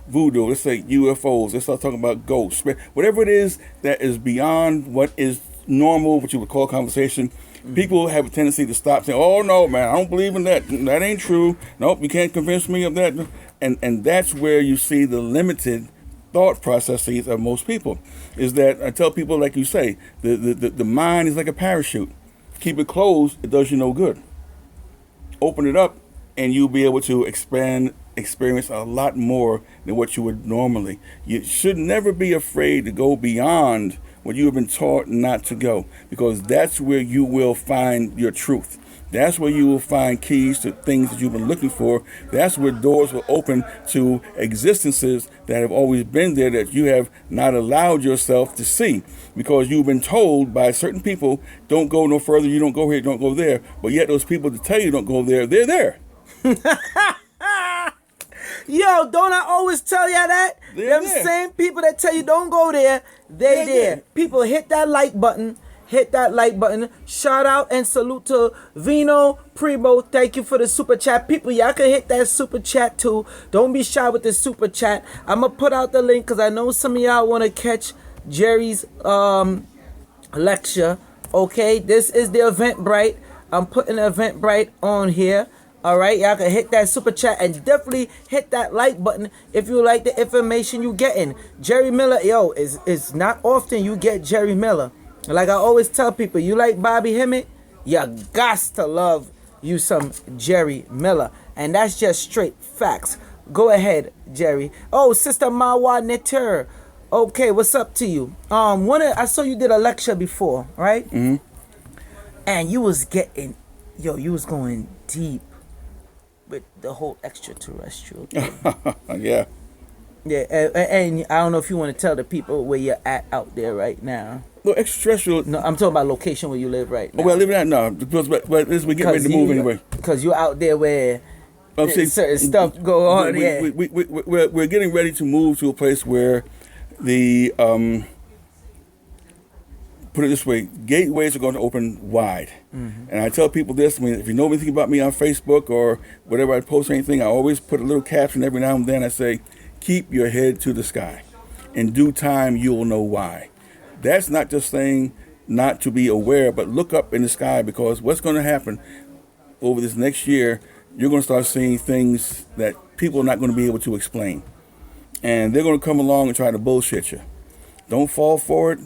voodoo, let's say UFOs, let's start talking about ghosts, whatever it is that is beyond what is normal, what you would call conversation. People have a tendency to stop saying, oh no, man, I don't believe in that. That ain't true. Nope, you can't convince me of that. And that's where you see the limited thought processes of most people. Is that I tell people, like you say, the mind is like a parachute. Keep it closed, it does you no good. Open it up, and you'll be able to experience a lot more than what you would normally. You should never be afraid to go beyond what you have been taught not to go, because that's where you will find your truth. That's where you will find keys to things that you've been looking for. That's where doors will open to existences that have always been there that you have not allowed yourself to see, because you've been told by certain people, don't go no further, you don't go here, don't go there. But yet those people that tell you don't go there, they're there. Yo, don't I always tell y'all that? Them same people that tell you don't go there, they're there. People, hit that like button. Hit that like button. Shout out and salute to Vino Primo. Thank you for the super chat. People, y'all can hit that super chat too. Don't be shy with the super chat. I'm going to put out the link because I know some of y'all want to catch Jerry's lecture. Okay, this is the Eventbrite. I'm putting the Eventbrite on here. All right, y'all can hit that super chat and definitely hit that like button if you like the information you getting. Jerry Miller, yo, it's not often you get Jerry Miller. Like I always tell people, you like Bobby Hemmett, you got to love you some Jerry Miller. And that's just straight facts. Go ahead, Jerry. Oh, Sister Mawa Neter. Okay, what's up to you? I saw you did a lecture before, right? Mm-hmm. And you was going deep with the whole extraterrestrial thing. Yeah. Yeah, and I don't know if you want to tell the people where you're at out there right now. Well, extraterrestrial. No, I'm talking about location where you live right now. Oh, well, living out no, because but we get ready to move anyway. Because you're out there where I'm saying, certain stuff go on. We're getting ready to move to a place where the put it this way, gateways are going to open wide. Mm-hmm. And I tell people this, I mean, if you know anything about me on Facebook or whatever I post anything, I always put a little caption every now and then. I say, keep your head to the sky. In due time, you'll know why. That's not just saying not to be aware, but look up in the sky, because what's going to happen over this next year, you're going to start seeing things that people are not going to be able to explain. And they're going to come along and try to bullshit you. Don't fall for it.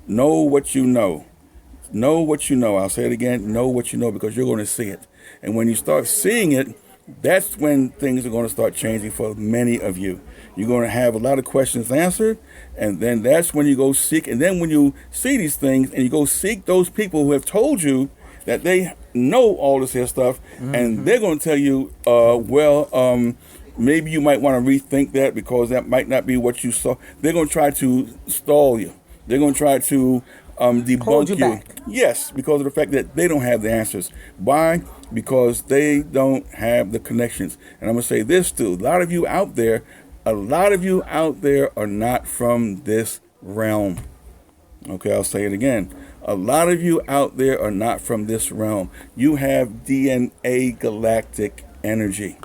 Know what you know. Know what you know. I'll say it again. Know what you know, because you're going to see it. And when you start seeing it, that's when things are going to start changing for many of you. You're going to have a lot of questions answered, and then that's when you go seek. And then when you see these things and you go seek those people who have told you that they know all this here stuff, mm-hmm. and they're going to tell you, maybe you might want to rethink that, because that might not be what you saw. They're going to try to stall you. They're going to try to debunk Hold you back. Yes, because of the fact that they don't have the answers. Why? Because they don't have the connections. And I'm going to say this too. A lot of you out there are not from this realm. Okay, I'll say it again. A lot of you out there are not from this realm. You have DNA galactic energy.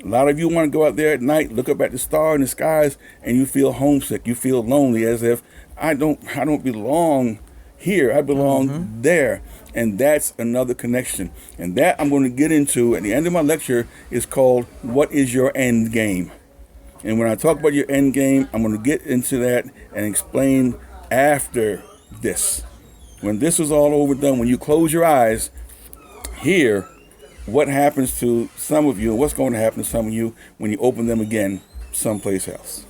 A lot of you want to go out there at night, look up at the star in the skies, and you feel homesick. You feel lonely, as if I don't belong here. I belong there. And that's another connection. And that I'm going to get into at the end of my lecture is called, What is Your End Game? And when I talk about your end game, I'm going to get into that and explain after this. When this is all over done, when you close your eyes, hear what happens to some of you and what's going to happen to some of you when you open them again someplace else.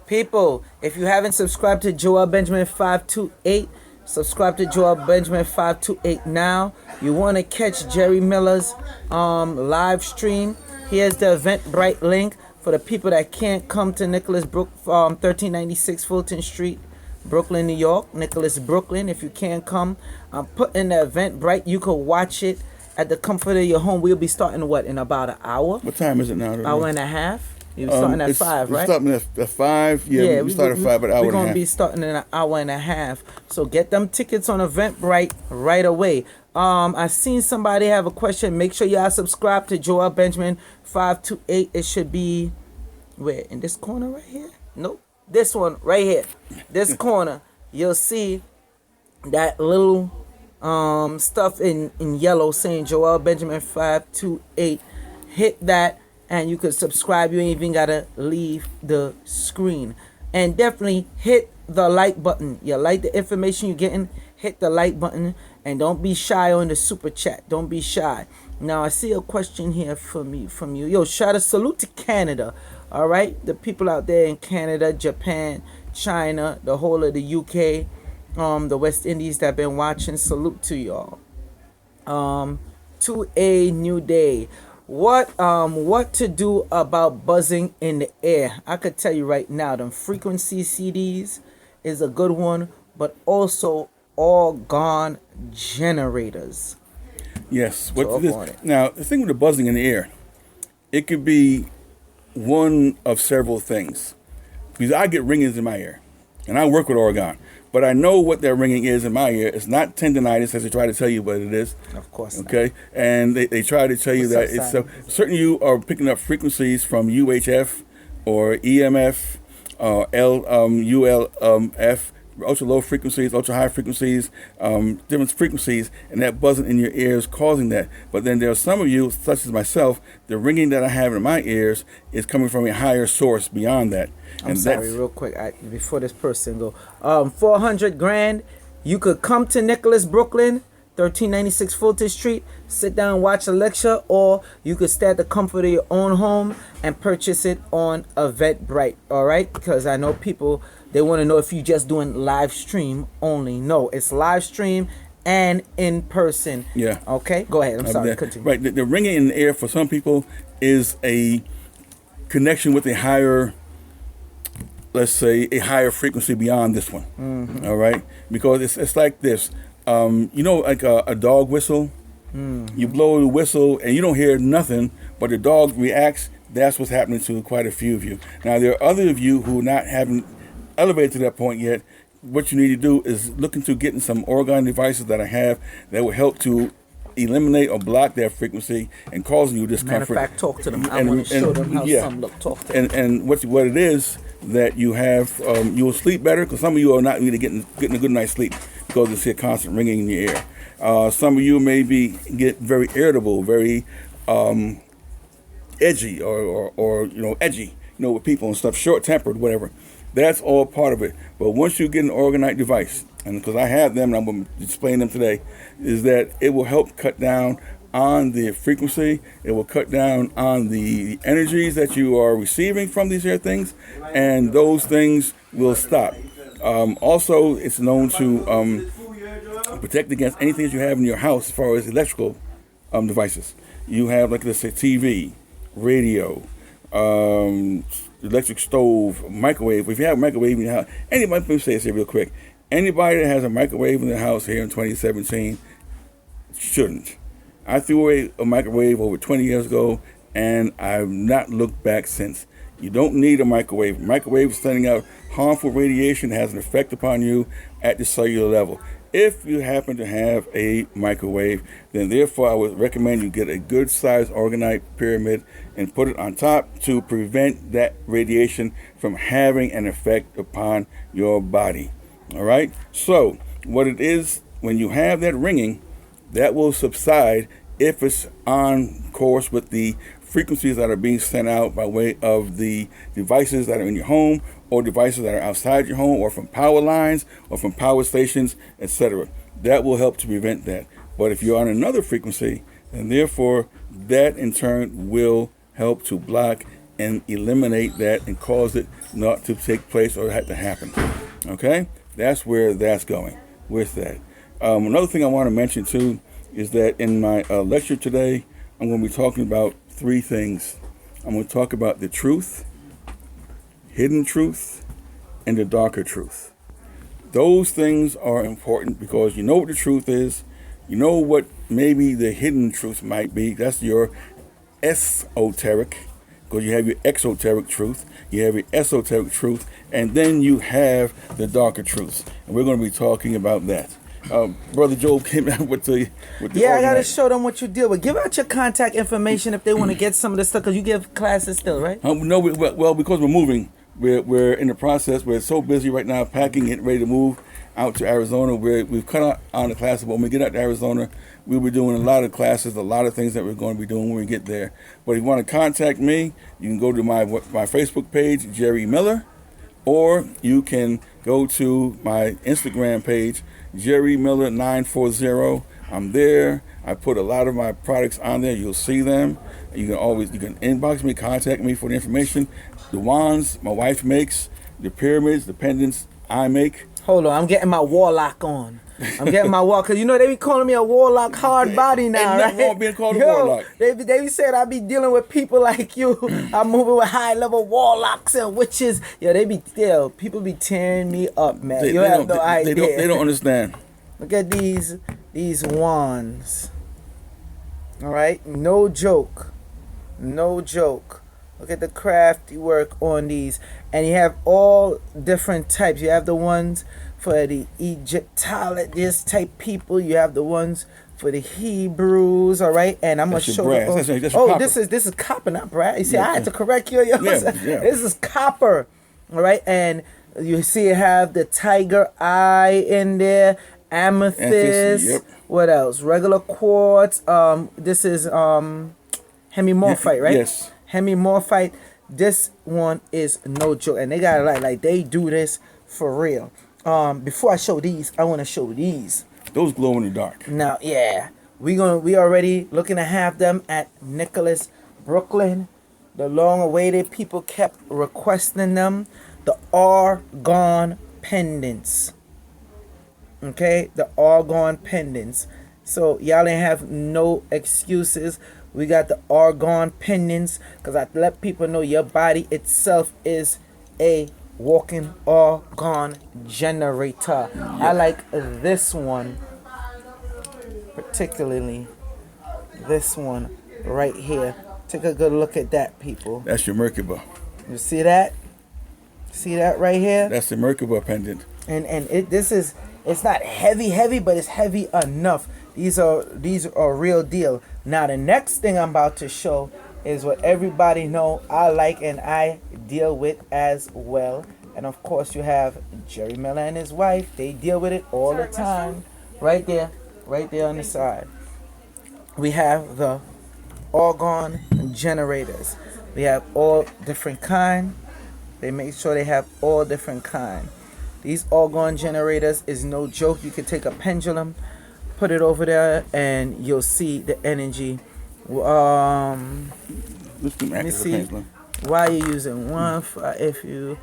People, if you haven't subscribed to Joel Benjamin 528, subscribe to Joel Benjamin 528 now. You want to catch Jerry Miller's live stream. Here's the Eventbrite link for the people that can't come to Nicholas 1396 Fulton Street, Brooklyn, New York. Nicholas, Brooklyn. If you can't come, put in the Eventbrite. You can watch it at the comfort of your home. We'll be starting, in about an hour? What time is it now? Hour and a half. You're starting at 5, right? We're starting at 5. Yeah, we start at 5, but an hour and a half. We're going to be starting in an hour and a half. So get them tickets on Eventbrite right away. I seen somebody have a question. Make sure y'all subscribe to Joel Benjamin 528. It should be, where? In this corner right here? Nope. This one right here. This corner. You'll see that little stuff in yellow saying Joel Benjamin 528. Hit that and you can subscribe. You ain't even gotta leave the screen. And definitely hit the like button. You like the information you're getting, hit the like button. And don't be shy on the super chat. Don't be shy. Now, I see a question here from you. Yo, shout a salute to Canada. All right? The people out there in Canada, Japan, China, the whole of the UK, the West Indies that been watching. Salute to y'all. To a new day. What to do about buzzing in the air? I could tell you right now, them frequency CDs is a good one, but also orgone generators. Yes. Now, the thing with the buzzing in the air, it could be one of several things. Because I get ringings in my ear, and I work with orgone, but I know what that ringing is in my ear. It's not tendonitis, as they try to tell you what it is. Of course not. Okay? And they try to tell you that it's so. Certainly you are picking up frequencies from UHF or EMF, ULF, ultra low frequencies, ultra high frequencies, different frequencies, and that buzzing in your ears causing that. But then there are some of you, such as myself, the ringing that I have in my ears is coming from a higher source beyond that. I'm sorry, real quick, before this person go, $400,000. You could come to Nicholas, Brooklyn, 1396 Fulton Street, sit down and watch a lecture, or you could stay at the comfort of your own home and purchase it on Eventbrite. All right, because I know people, they want to know if you just doing live stream only. No, it's live stream and in person. Yeah. Okay, go ahead. I'm sorry. Continue. Right. The ringing in the air for some people is connection with a higher, let's say, a higher frequency beyond this one. All right, because it's like this. Like a dog whistle. You blow the whistle and you don't hear nothing, but the dog reacts. That's what's happening to quite a few of you. Now, there are other of you who haven't elevated to that point yet. What you need to do is look into getting some Orgonite devices that I have that will help to eliminate or block that frequency and causing you discomfort. Matter of fact, talk to them. I want to show them how some look. Talk to them. And what it is that you have, you will sleep better, because some of you are not really getting a good night's sleep because you see a constant ringing in your ear. Some of you may get very irritable, very edgy, or edgy, with people and stuff, short-tempered, whatever. That's all part of it. But once you get an Orgonite device, and because I have them and I'm going to display them today, is that it will help cut down on the frequency. It will cut down on the energies that you are receiving from these here things, and those things will stop. Also, it's known to protect against anything that you have in your house as far as electrical devices. You have, like, let's say, TV, radio, electric stove, microwave. If you have a microwave in your house, let me say this here real quick. Anybody that has a microwave in their house here in 2017 shouldn't. I threw away a microwave over 20 years ago, and I've not looked back since. You don't need a microwave. A microwave is sending out harmful radiation that has an effect upon you at the cellular level. If you happen to have a microwave, then therefore I would recommend you get a good sized Orgonite pyramid and put it on top to prevent that radiation from having an effect upon your body. All right? So what it is, when you have that ringing, that will subside if it's on course with the frequencies that are being sent out by way of the devices that are in your home, or devices that are outside your home, or from power lines, or from power stations, etc. That will help to prevent that. But if you're on another frequency, then therefore that in turn will help to block and eliminate that and cause it not to take place or have to happen. Okay? That's where that's going with that. Another thing I want to mention too is that in my lecture today, I'm going to be talking about three things. I'm going to talk about the truth, hidden truth, and the darker truth. Those things are important because you know what the truth is. You know what maybe the hidden truth might be. That's your esoteric, because you have your exoteric truth, you have your esoteric truth, and then you have the darker truths. And we're going to be talking about that. Brother Job came out with the I gotta show them what you deal with. Give out your contact information if they want to get some of this stuff, because you give classes still, right? No, well, because we're moving, we're in the process. We're so busy right now packing it, ready to move out to Arizona. We've cut out on the classes, but when we get out to Arizona, we'll be doing a lot of classes, a lot of things that we're going to be doing when we get there. But if you want to contact me, you can go to my Facebook page, Jerry Miller, or you can go to my Instagram page, Jerry Miller 940. I'm there. I put a lot of my products on there. You'll see them. You can inbox me, contact me for the information. The wands my wife makes, the pyramids, the pendants I make. Hold on, I'm getting my warlock on. I'm getting my warlock, because they be calling me a warlock hard body now, Ain't right? nothing wrong being called a warlock. They be saying I be dealing with people like you. I'm moving with high level warlocks and witches. People be tearing me up, man. You have no idea. They don't understand. Look at these wands. All right, no joke. Look at the crafty work on these. And you have all different types. You have the ones for the Egyptologist type people. You have the ones for the Hebrews, all right? And I'm going to show you. This is copper, not brass. You see, I had to correct you. This is copper, all right? And you see it have the tiger eye in there, amethyst. Yep. What else? Regular quartz. This is hemimorphite, right? Yes. Hemimorphite. This one is no joke, and they got like they do this for real. Before I show these, I want to show these. Those glow in the dark. Now, we already looking to have them at Nicholas, Brooklyn. The long-awaited people kept requesting them. The Argon pendants. Okay, the Argon pendants. So y'all ain't have no excuses We got the orgone pendants, because I let people know your body itself is a walking orgone generator. I like this one, particularly this one right here. Take a good look at that, people. That's your Merkaba. You see that? See that right here? That's the Merkaba pendant. And it's not heavy, but it's heavy enough. These are real deal. Now the next thing I'm about to show is what everybody know I like and I deal with as well. And of course you have Jerry Miller and his wife. They deal with it all the time. Right there on the side. We have the orgone generators. We have all different kind. They make sure they have all different kind. These orgone generators is no joke. You can take a pendulum, put it over there, and you'll see the energy. Let me see. Why are you using one for if you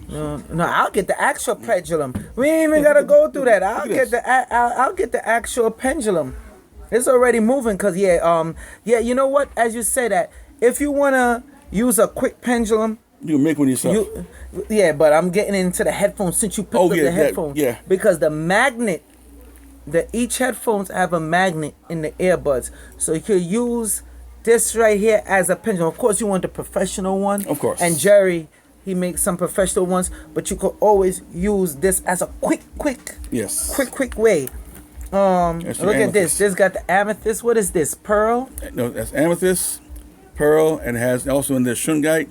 no, I'll get the actual pendulum. We ain't even gotta go through that. I'll get the actual pendulum. It's already moving because you know what? As you say that, if you wanna use a quick pendulum, you can make one yourself. But I'm getting into the headphones since you picked up the headphones. Because the magnet, each headphones have a magnet in the earbuds, so you could use this right here as a pendulum. Of course, you want the professional one. Of course. And Jerry, he makes some professional ones, but you could always use this as a quick way. Look at this. This got the amethyst. What is this? Pearl? No, that's amethyst, pearl, and it has also in there shungite.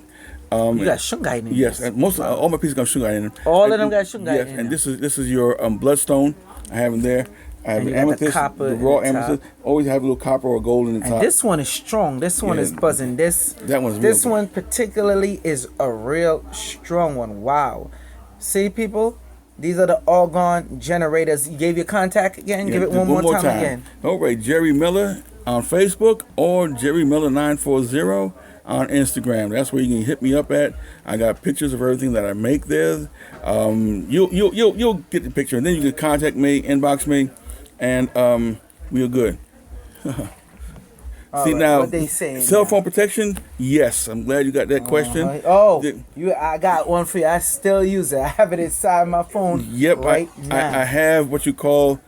You got shungite in it. Yes, all my pieces got shungite in them. All of them got shungite in them. Yes, and this is your bloodstone. I have in there. I have amethyst, the raw amethyst. Always have a little copper or gold in the top. And this one is strong. This one is buzzing. This one particularly is a real strong one. Wow. See, people? These are the orgone generators. You gave your contact again? Give it one more time again. All right, Jerry Miller on Facebook or Jerry Miller 940 on Instagram. That's where you can hit me up at. I got pictures of everything that I make there. You'll get the picture, and then you can contact me, inbox me, and we're good. See, now, what they saying cell phone protection, yes. I'm glad you got that question. I got one for you. I still use it. I have it inside my phone right now. I have what you call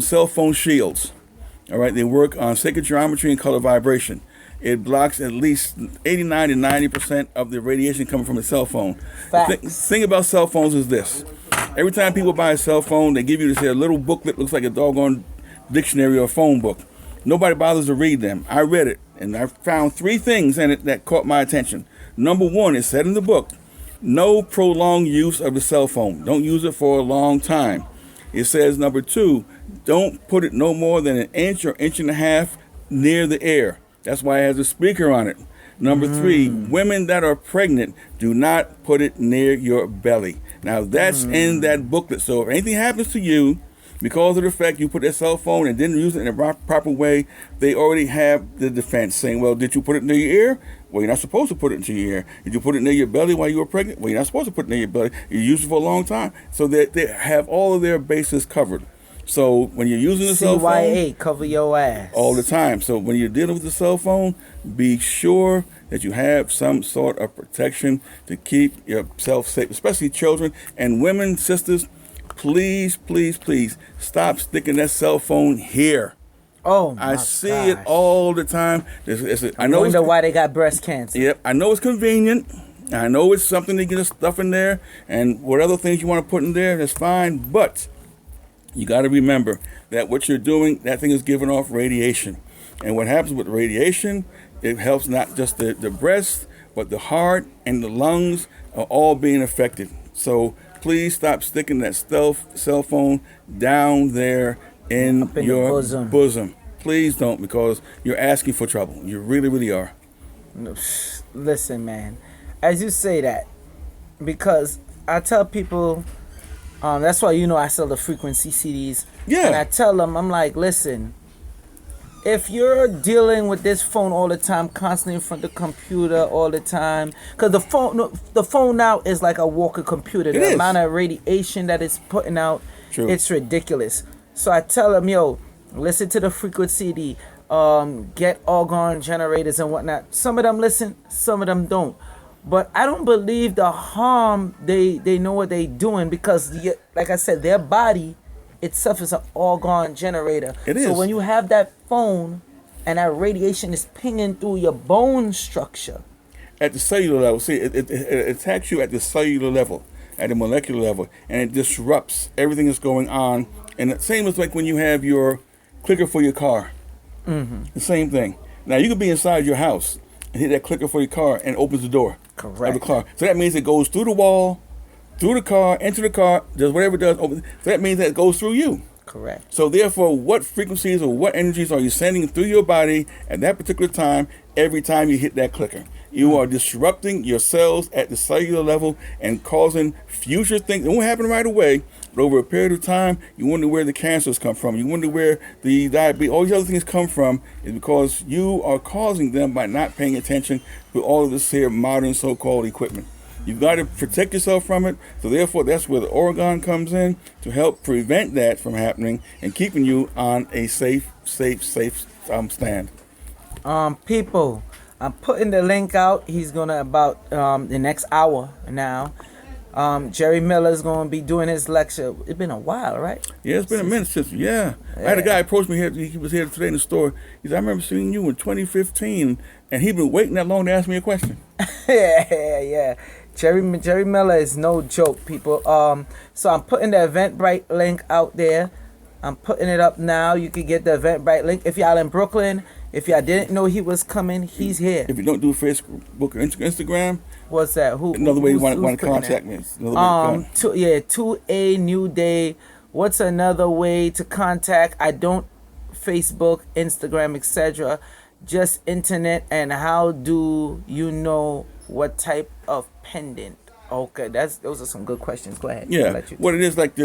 cell phone shields. All right, they work on sacred geometry and color vibration. It blocks at least 89 to 90% of the radiation coming from a cell phone. The thing about cell phones is this. Every time people buy a cell phone, they give you this little booklet, looks like a doggone dictionary or phone book. Nobody bothers to read them. I read it, and I found 3 things in it that caught my attention. Number 1, it said in the book, no prolonged use of the cell phone. Don't use it for a long time. It says, number 2, don't put it no more than an inch or inch and a half near the air. That's why it has a speaker on it. Number 3, women that are pregnant, do not put it near your belly. Now, that's in that booklet. So if anything happens to you, because of the fact you put that cell phone and didn't use it in a proper way, they already have the defense saying, well, did you put it near your ear? Well, you're not supposed to put it into your ear. Did you put it near your belly while you were pregnant? Well, you're not supposed to put it near your belly. You used it for a long time. So they have all of their bases covered. So when you're using the cell phone, CYA, cover your ass. All the time. So when you're dealing with the cell phone, be sure that you have some sort of protection to keep yourself safe, especially children and women, sisters. Please, please, please stop sticking that cell phone here. I see it all the time. I wonder why they got breast cancer. Yep, I know it's convenient. I know it's something to get stuff in there, and what other things you want to put in there, that's fine. But you got to remember that what you're doing, that thing is giving off radiation. And what happens with radiation, it helps not just the breast, but the heart and the lungs are all being affected. So please stop sticking that cell phone down there in your bosom. Please don't, because you're asking for trouble. You really, really are. Listen, man, as you say that, because I tell people, that's why I sell the frequency CDs. Yeah. And I tell them, I'm like, listen, if you're dealing with this phone all the time, constantly in front of the computer all the time, because the phone now is like a walking computer. The amount of radiation that it's putting out, it's ridiculous. So I tell them, listen to the frequency CD. get organ generators and whatnot. Some of them listen, some of them don't. But I don't believe the harm, they know what they doing, because like I said, their body itself is an organ generator. It is. So when you have that phone and that radiation is pinging through your bone structure. At the cellular level, see, it attacks you at the cellular level, at the molecular level, and it disrupts everything that's going on. And the same as like when you have your clicker for your car. The same thing. Now, you could be inside your house and hit that clicker for your car and it opens the door. Correct. Of the car. So that means it goes through the wall, through the car, into the car, does whatever it does. So that means that it goes through you. Correct. So therefore, what frequencies or what energies are you sending through your body at that particular time, every time you hit that clicker? You are disrupting your cells at the cellular level and causing future things. It won't happen right away, but over a period of time, you wonder where the cancers come from. You wonder where the diabetes, all these other things come from, is because you are causing them by not paying attention to all of this here modern so-called equipment. You've got to protect yourself from it. So therefore, that's where the Orgon comes in to help prevent that from happening and keeping you on a safe stand. People, I'm putting the link out. He's gonna about the next hour now. Jerry Miller's gonna be doing his lecture. It's been a while, right? Yeah, it's been a minute since. Yeah. I had a guy approach me here. He was here today in the store. He said, "I remember seeing you in 2015," and he'd been waiting that long to ask me a question. yeah. Jerry Miller is no joke, people. So I'm putting the Eventbrite link out there. I'm putting it up now. You can get the Eventbrite link. If y'all in Brooklyn, if y'all didn't know he was coming, he's here. If you don't do Facebook or Instagram, what's that? Another way you want to contact me. 2A New Day. What's another way to contact? I don't Facebook, Instagram, etc. Just internet. And how do you know what type of pendant? Okay, those are some good questions. Go ahead. Yeah, what it is like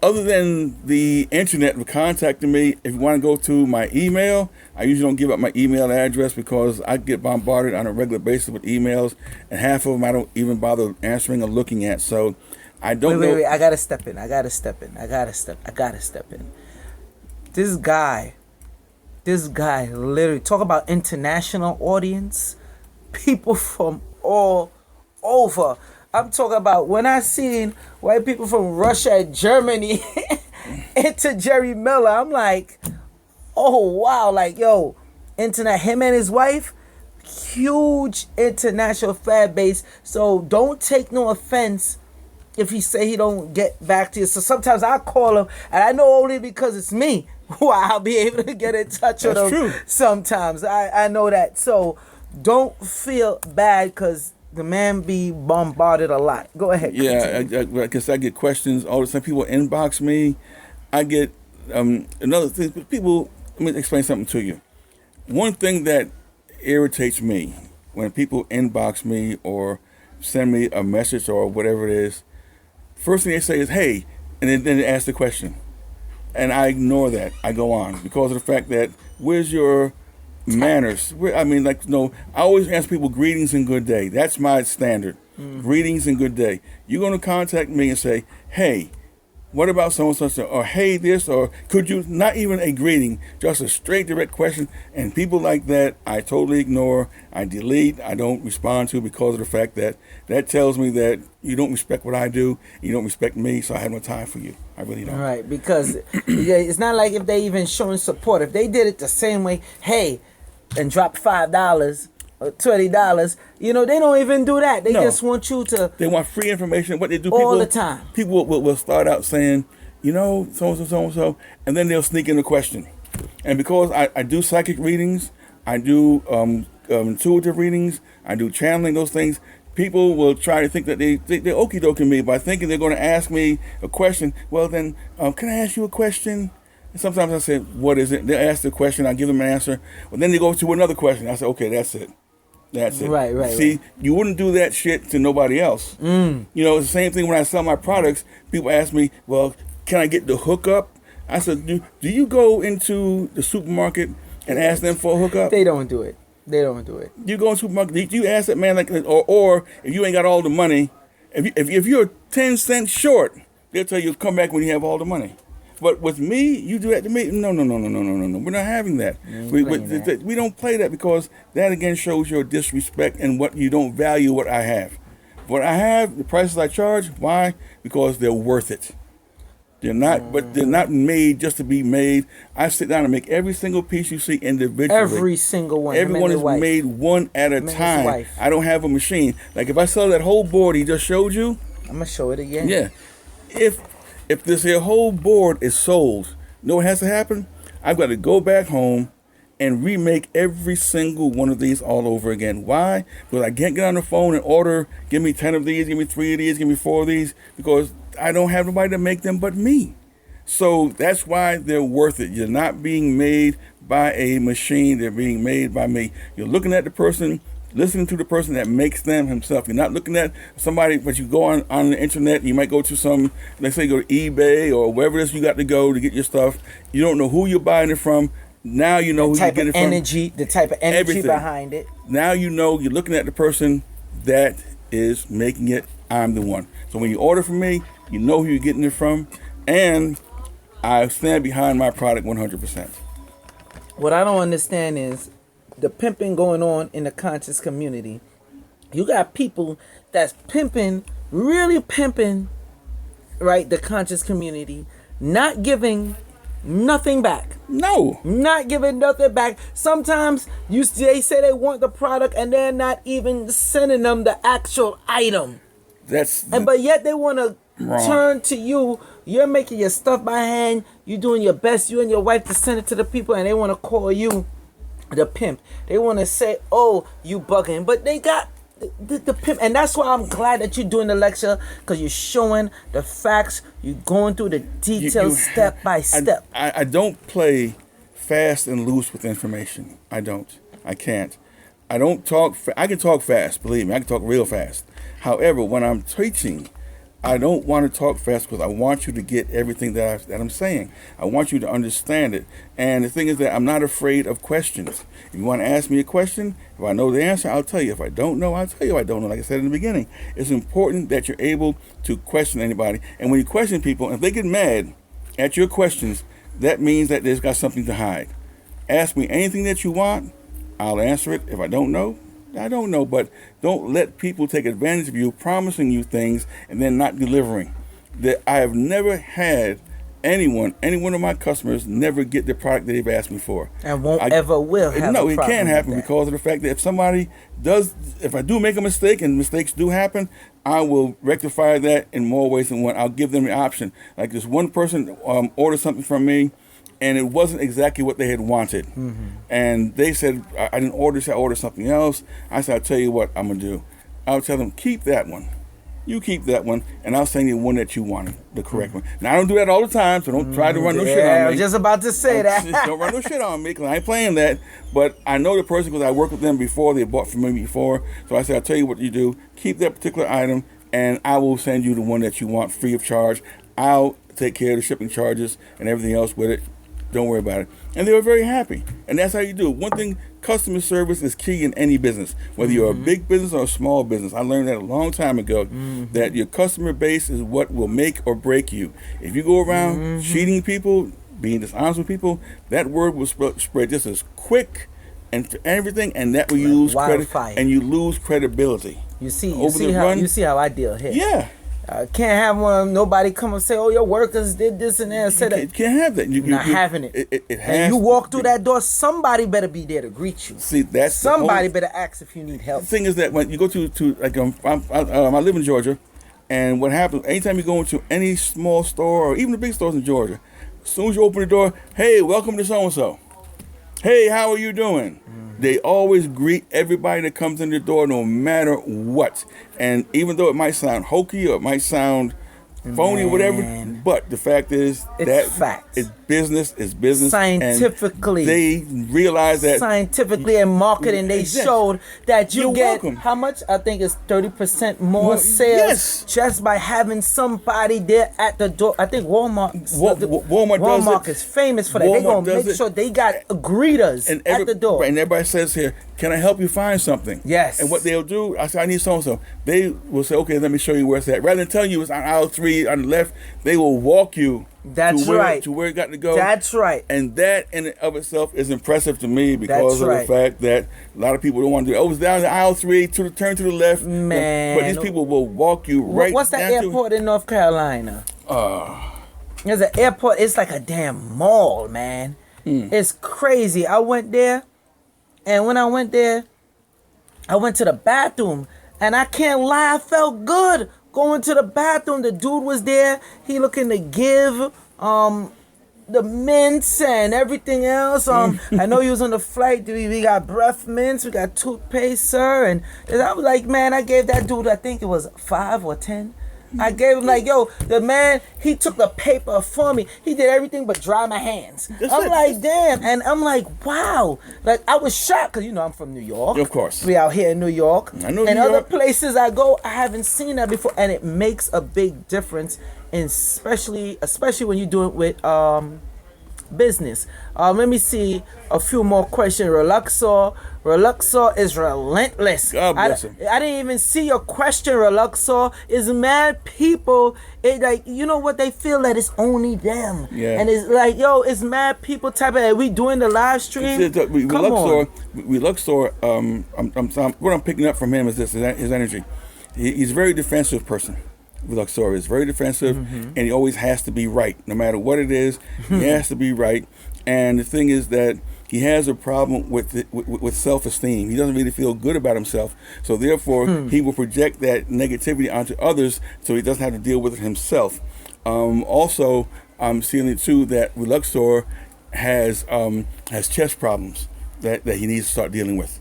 other than the internet of contacting me, if you want to go to my email, I usually don't give up my email address because I get bombarded on a regular basis with emails, and half of them I don't even bother answering or looking at. So I don't know. Wait, I gotta step in. This guy literally, talk about international audience, people from all over. I'm talking about when I seen white people from Russia and Germany into Jerry Miller, I'm like, oh wow, like yo, internet, him and his wife, huge international fan base. So don't take no offense if he say he don't get back to you. So sometimes I call him, and I know only because it's me who I'll be able to get in touch with him. True. Sometimes I know that. So don't feel bad because the man be bombarded a lot. Go ahead. Yeah, because I get questions all the time. People inbox me. I get another thing. People, let me explain something to you. One thing that irritates me when people inbox me or send me a message or whatever it is, first thing they say is, "Hey," and then they ask the question. And I ignore that. I go on because of the fact that where's your manners? I always ask people greetings and good day. That's my standard. Greetings and good day. You're going to contact me and say, "Hey, what about so-and-so?" Or, "Hey, this," or "Could you," not even a greeting, just a straight, direct question. And people like that, I totally ignore. I delete. I don't respond to because of the fact that tells me that you don't respect what I do. You don't respect me, so I have no time for you. I really don't. Right, because it's not like if they even showing support. If they did it the same way, hey, and drop $5 or $20, they don't even do that. They just want you to. They want free information. What they do all the time. People will start out saying, so-and-so, and then they'll sneak in a question. And because I do psychic readings, I do intuitive readings, I do channeling, those things, people will try to think that they're okie-doking me by thinking they're going to ask me a question. Well, then, can I ask you a question? And sometimes I say, what is it? They ask the question, I give them an answer. Well, then they go to another question. I say, okay, that's it. Right. See, you wouldn't do that shit to nobody else. It's the same thing when I sell my products. People ask me, well, can I get the hookup? I said, do you go into the supermarket and ask them for a hookup? They don't do it. You go in the supermarket, you ask that man, or if you ain't got all the money, if you're 10 cents short, they'll tell you come back when you have all the money. But with me, you do that to me. No. We're not having that. We don't play that, because that again shows your disrespect and what you don't value what I have. What I have, the prices I charge, why? Because they're worth it. They're not, but they're not made just to be made. I sit down and make every single piece you see individually. Every single one. Everyone is made one at a time. I don't have a machine. Like if I sell that whole board he just showed you, I'm gonna show it again. Yeah. If this here whole board is sold, you know what has to happen? I've got to go back home and remake every single one of these all over again. Why? Because I can't get on the phone and order, give me 10 of these, give me 3 of these, give me 4 of these, because I don't have nobody to make them but me. So that's why they're worth it. You're not being made by a machine. They're being made by me. You're looking at the person, listening to the person that makes them himself. You're not looking at somebody, but you go on the internet, you might go to some, let's say go to eBay or wherever it is you got to go to get your stuff. You don't know who you're buying it from. Now you know who you're getting it from. The type of energy Everything. behind it. Now you know, you're looking at the person that is making it. I'm the one. So when you order from me, you know who you're getting it from, and I stand behind my product 100%. What I don't understand is the pimping going on in the conscious community. You got people that's pimping, really pimping, right, the conscious community, not giving nothing back. No. Not giving nothing back. Sometimes they say they want the product and they're not even sending them the actual item. But yet they want to turn to you. You're making your stuff by hand. You're doing your best, you and your wife, to send it to the people, and they want to call you the pimp. They want to say, oh, you bugging. But they got the pimp. And that's why I'm glad that you're doing the lecture, because you're showing the facts. You're going through the details step by step. I don't play fast and loose with information. I don't. I can't. I don't talk. I can talk fast. Believe me, I can talk real fast. However, when I'm teaching, I don't want to talk fast, because I want you to get everything that I'm saying. I want you to understand it. And the thing is that I'm not afraid of questions. If you want to ask me a question, if I know the answer, I'll tell you. If I don't know, I'll tell you I don't know. Like I said in the beginning, it's important that you're able to question anybody. And when you question people, if they get mad at your questions, that means that they've got something to hide. Ask me anything that you want, I'll answer it. If I don't know, I don't know. But don't let people take advantage of you, promising you things and then not delivering. I have never had any one of my customers never get the product that they've asked me for. And ever will have No, a it can't happen because of the fact that if I do make a mistake, and mistakes do happen, I will rectify that in more ways than one. I'll give them the option. Like this one person ordered something from me, and it wasn't exactly what they had wanted. Mm-hmm. And they said, I didn't order this, I ordered something else. I said, I'll tell you what I'm going to do. I'll tell them, keep that one. You keep that one, and I'll send you one that you wanted, the correct one. Now, I don't do that all the time, so don't try to run no shit on me. I was just about to say that. Don't run no shit on me, because I ain't playing that. But I know the person because I worked with them before. They bought from me before. So I said, I'll tell you what you do. Keep that particular item, and I will send you the one that you want free of charge. I'll take care of the shipping charges and everything else with it. Don't worry about it. And they were very happy. And that's how you do it. One thing, customer service is key in any business, whether you're a big business or a small business. I learned that a long time ago, that your customer base is what will make or break you. If you go around cheating people, being dishonest with people, that word will spread just as quick and to everything, and that will lose credit, and you lose credibility. You see how I deal here. Yeah. Can't have nobody come and say, oh, your workers did this and that. You can't have that. You're not having it. It has and you walk through that door, somebody better be there to greet you. See, that's somebody better ask if you need help. The thing is that when you go to like I live in Georgia, and what happens anytime you go into any small store or even the big stores in Georgia, as soon as you open the door, hey, welcome to so and so. Hey, how are you doing? They always greet everybody that comes in the door, no matter what. And even though it might sound hokey or it might sound phony or whatever, but the fact is it's business. Scientifically. And they realize that. Scientifically and marketing, they showed that you get how much? I think it's 30% more sales just by having somebody there at the door. I think Walmart is famous for that. They're going to make sure they got greeters at the door. And everybody says here, can I help you find something? Yes. And what they'll do, I say, I need so-and-so. They will say, okay, let me show you where it's at. Rather than telling you it's on aisle 3 on the left, they will walk you That's to where, right. To where it got to go. That's right. And that in and of itself is impressive to me because That's of right. the fact that a lot of people don't want to do it. Oh, it's down the aisle 3, turn to the left. Man. But these people will walk you right What's that down airport in North Carolina? There's an airport. It's like a damn mall, man. It's crazy. I went there, and when I went there, I went to the bathroom, and I can't lie, I felt good going to the bathroom. The dude was there. He looking to give the mints and everything else. I know he was on the flight. We got breath mints. We got toothpaste, sir. And I was like, man, I gave that dude, I think it was 5 or 10. I gave him like, yo, the man, he took the paper for me. He did everything but dry my hands. I'm like, damn. And I'm like, wow. Like, I was shocked because, you know, I'm from New York. Of course. We out here in New York. I know and New other York. places I go, I haven't seen that before. And it makes a big difference, especially when you do it with business. Let me see a few more questions. Reluxor is relentless. God bless him. I didn't even see your question, Reluxor. Is mad people, it like, you know what, they feel that it's only them. Yeah. And it's like, yo, it's mad people type of, are we doing the live stream? Reluxor, what I'm picking up from him is this, his energy. He's a very defensive person. Reluxor is very defensive, and he always has to be right. No matter what it is, he has to be right. And the thing is that he has a problem with self-esteem. He doesn't really feel good about himself. So therefore, he will project that negativity onto others so he doesn't have to deal with it himself. Also, I'm seeing it too that Reluxor has chest problems that he needs to start dealing with.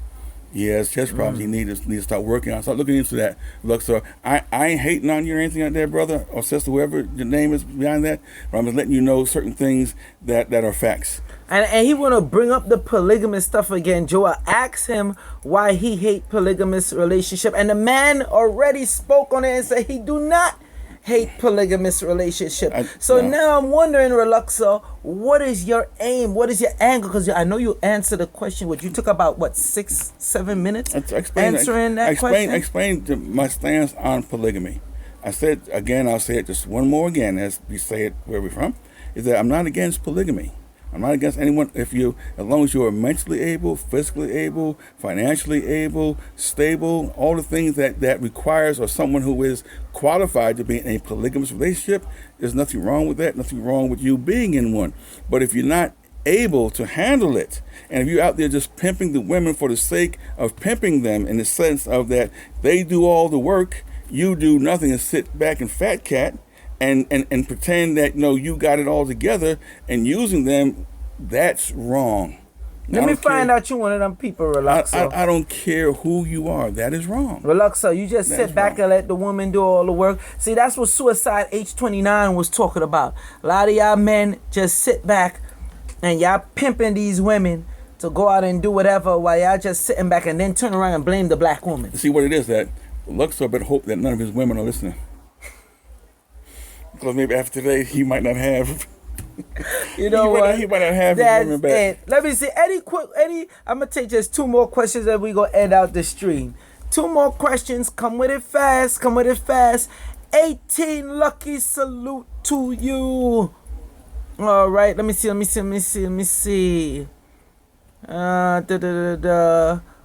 He has chest problems. He needs to start working on. Start looking into that. Luxor, I ain't hating on you or anything like that, brother or sister, whoever your name is behind that. But I'm just letting you know certain things that are facts. And he want to bring up the polygamous stuff again. Joel asked him why he hate polygamous relationship, and the man already spoke on it and said he do not hate polygamous relationship. Now I'm wondering, Reluxor, what is your aim? What is your angle? Because I know you answered the question. You took about, 6-7 minutes answering that question? I explained my stance on polygamy. I said, again, I'll say it just one more again, as we say it where we're from, is that I'm not against polygamy. I'm not against anyone as long as you are mentally able, physically able, financially able, stable, all the things that requires or someone who is qualified to be in a polygamous relationship. There's nothing wrong with that, nothing wrong with you being in one. But if you're not able to handle it, and if you're out there just pimping the women for the sake of pimping them, in the sense of that they do all the work, you do nothing and sit back and fat cat, and pretend that you got it all together and using them, that's wrong. Let me find out you one of them people, Reluxor. I don't care who you are. That is wrong. Reluxor, you just sit back and let the woman do all the work. See, that's what Suicide H29 was talking about. A lot of y'all men just sit back and y'all pimping these women to go out and do whatever while y'all just sitting back and then turn around and blame the black woman. See what it is that Reluxor better hope that none of his women are listening. Because maybe after today, he might not have. You know what? He might not have his women back. It. Let me see. I'm going to take just 2 more questions and we going to end out the stream. 2 more questions. Come with it fast. 18 lucky, salute to you. All right. Let me see.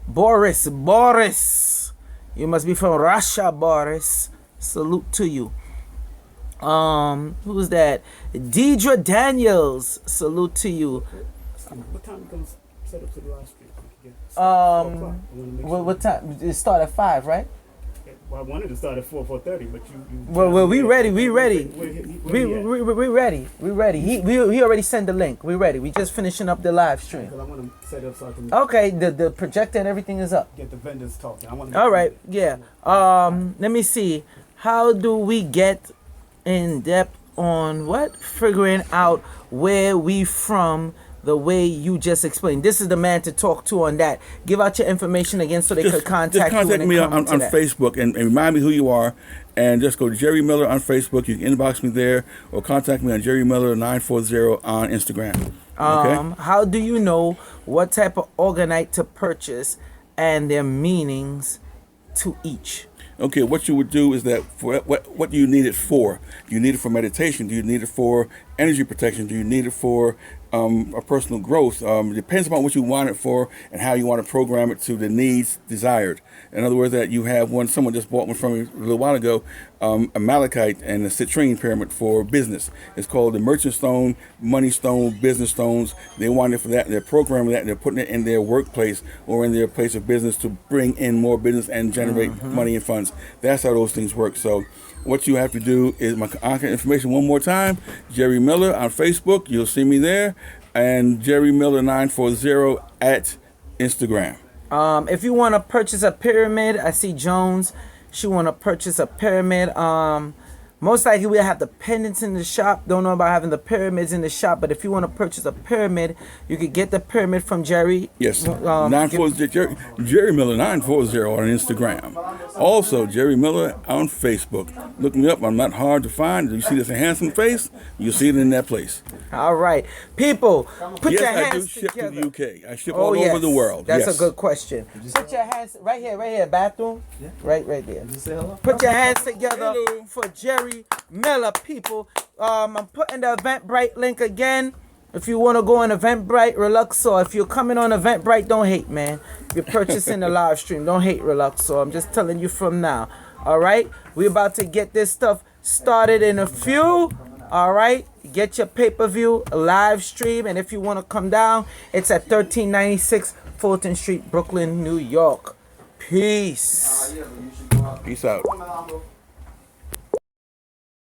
Boris. You must be from Russia, Boris. Salute to you. Who's that? Deidre Daniels. Salute to you. What time are you going to set up to the live stream? What time? It start at 5, right? Well, I wanted to start at 4:30, but you. Well, we ready. We ready. He already sent the link. We ready. We just finishing up the live stream. Because I want to set up so I can. Okay, the projector and everything is up. Get the vendors talking. All right. Yeah. Let me see. How do we get in depth on figuring out where we from, the way you just explained? This is the man to talk to on that. Give out your information again so they could contact you. Just contact me on Facebook and remind me who you are, and just go to Jerry Miller on Facebook. You can inbox me there or contact me on Jerry Miller 940 on Instagram. Okay? How do you know what type of orgonite to purchase and their meanings to each? Okay, what you would do is that for what do you need it for? Do you need it for meditation? Do you need it for energy protection? Do you need it for a personal growth? It depends upon what you want it for and how you want to program it to the needs desired. In other words, that you have one. Someone just bought one from me a little while ago, a malachite and a citrine pyramid for business. It's called the Merchant Stone, Money Stone, Business Stones. They want it for that. They're programming that. And they're putting it in their workplace or in their place of business to bring in more business and generate money and funds. That's how those things work. So what you have to do is my contact information one more time. Jerry Miller on Facebook. You'll see me there. And Jerry Miller 940 at Instagram. If you want to purchase a pyramid, I see Jones. She want to purchase a pyramid. Most likely we'll have the pendants in the shop. Don't know about having the pyramids in the shop, but if you want to purchase a pyramid, you could get the pyramid from Jerry. Yes, 940 Jerry Miller 940 on Instagram. Also, Jerry Miller on Facebook. Look me up. I'm not hard to find. You see this handsome face? You'll see it in that place. All right, people, put your Yes, I do hands ship together. to the UK. I ship all over the world. That's Yes. a good question. Put your hands right here, bathroom. Right there. Put your hands together Hello. for Jerry Miller, people. I'm putting the Eventbrite link again. If you want to go on Eventbrite, Reluxor. If you're coming on Eventbrite, don't hate, man. If you're purchasing the live stream, don't hate Reluxor. I'm just telling you from now. All right, we're about to get this stuff started in a few. All right, get your pay-per-view live stream, and if you want to come down, it's at 1396 Fulton Street, Brooklyn, New York. Peace. Peace out.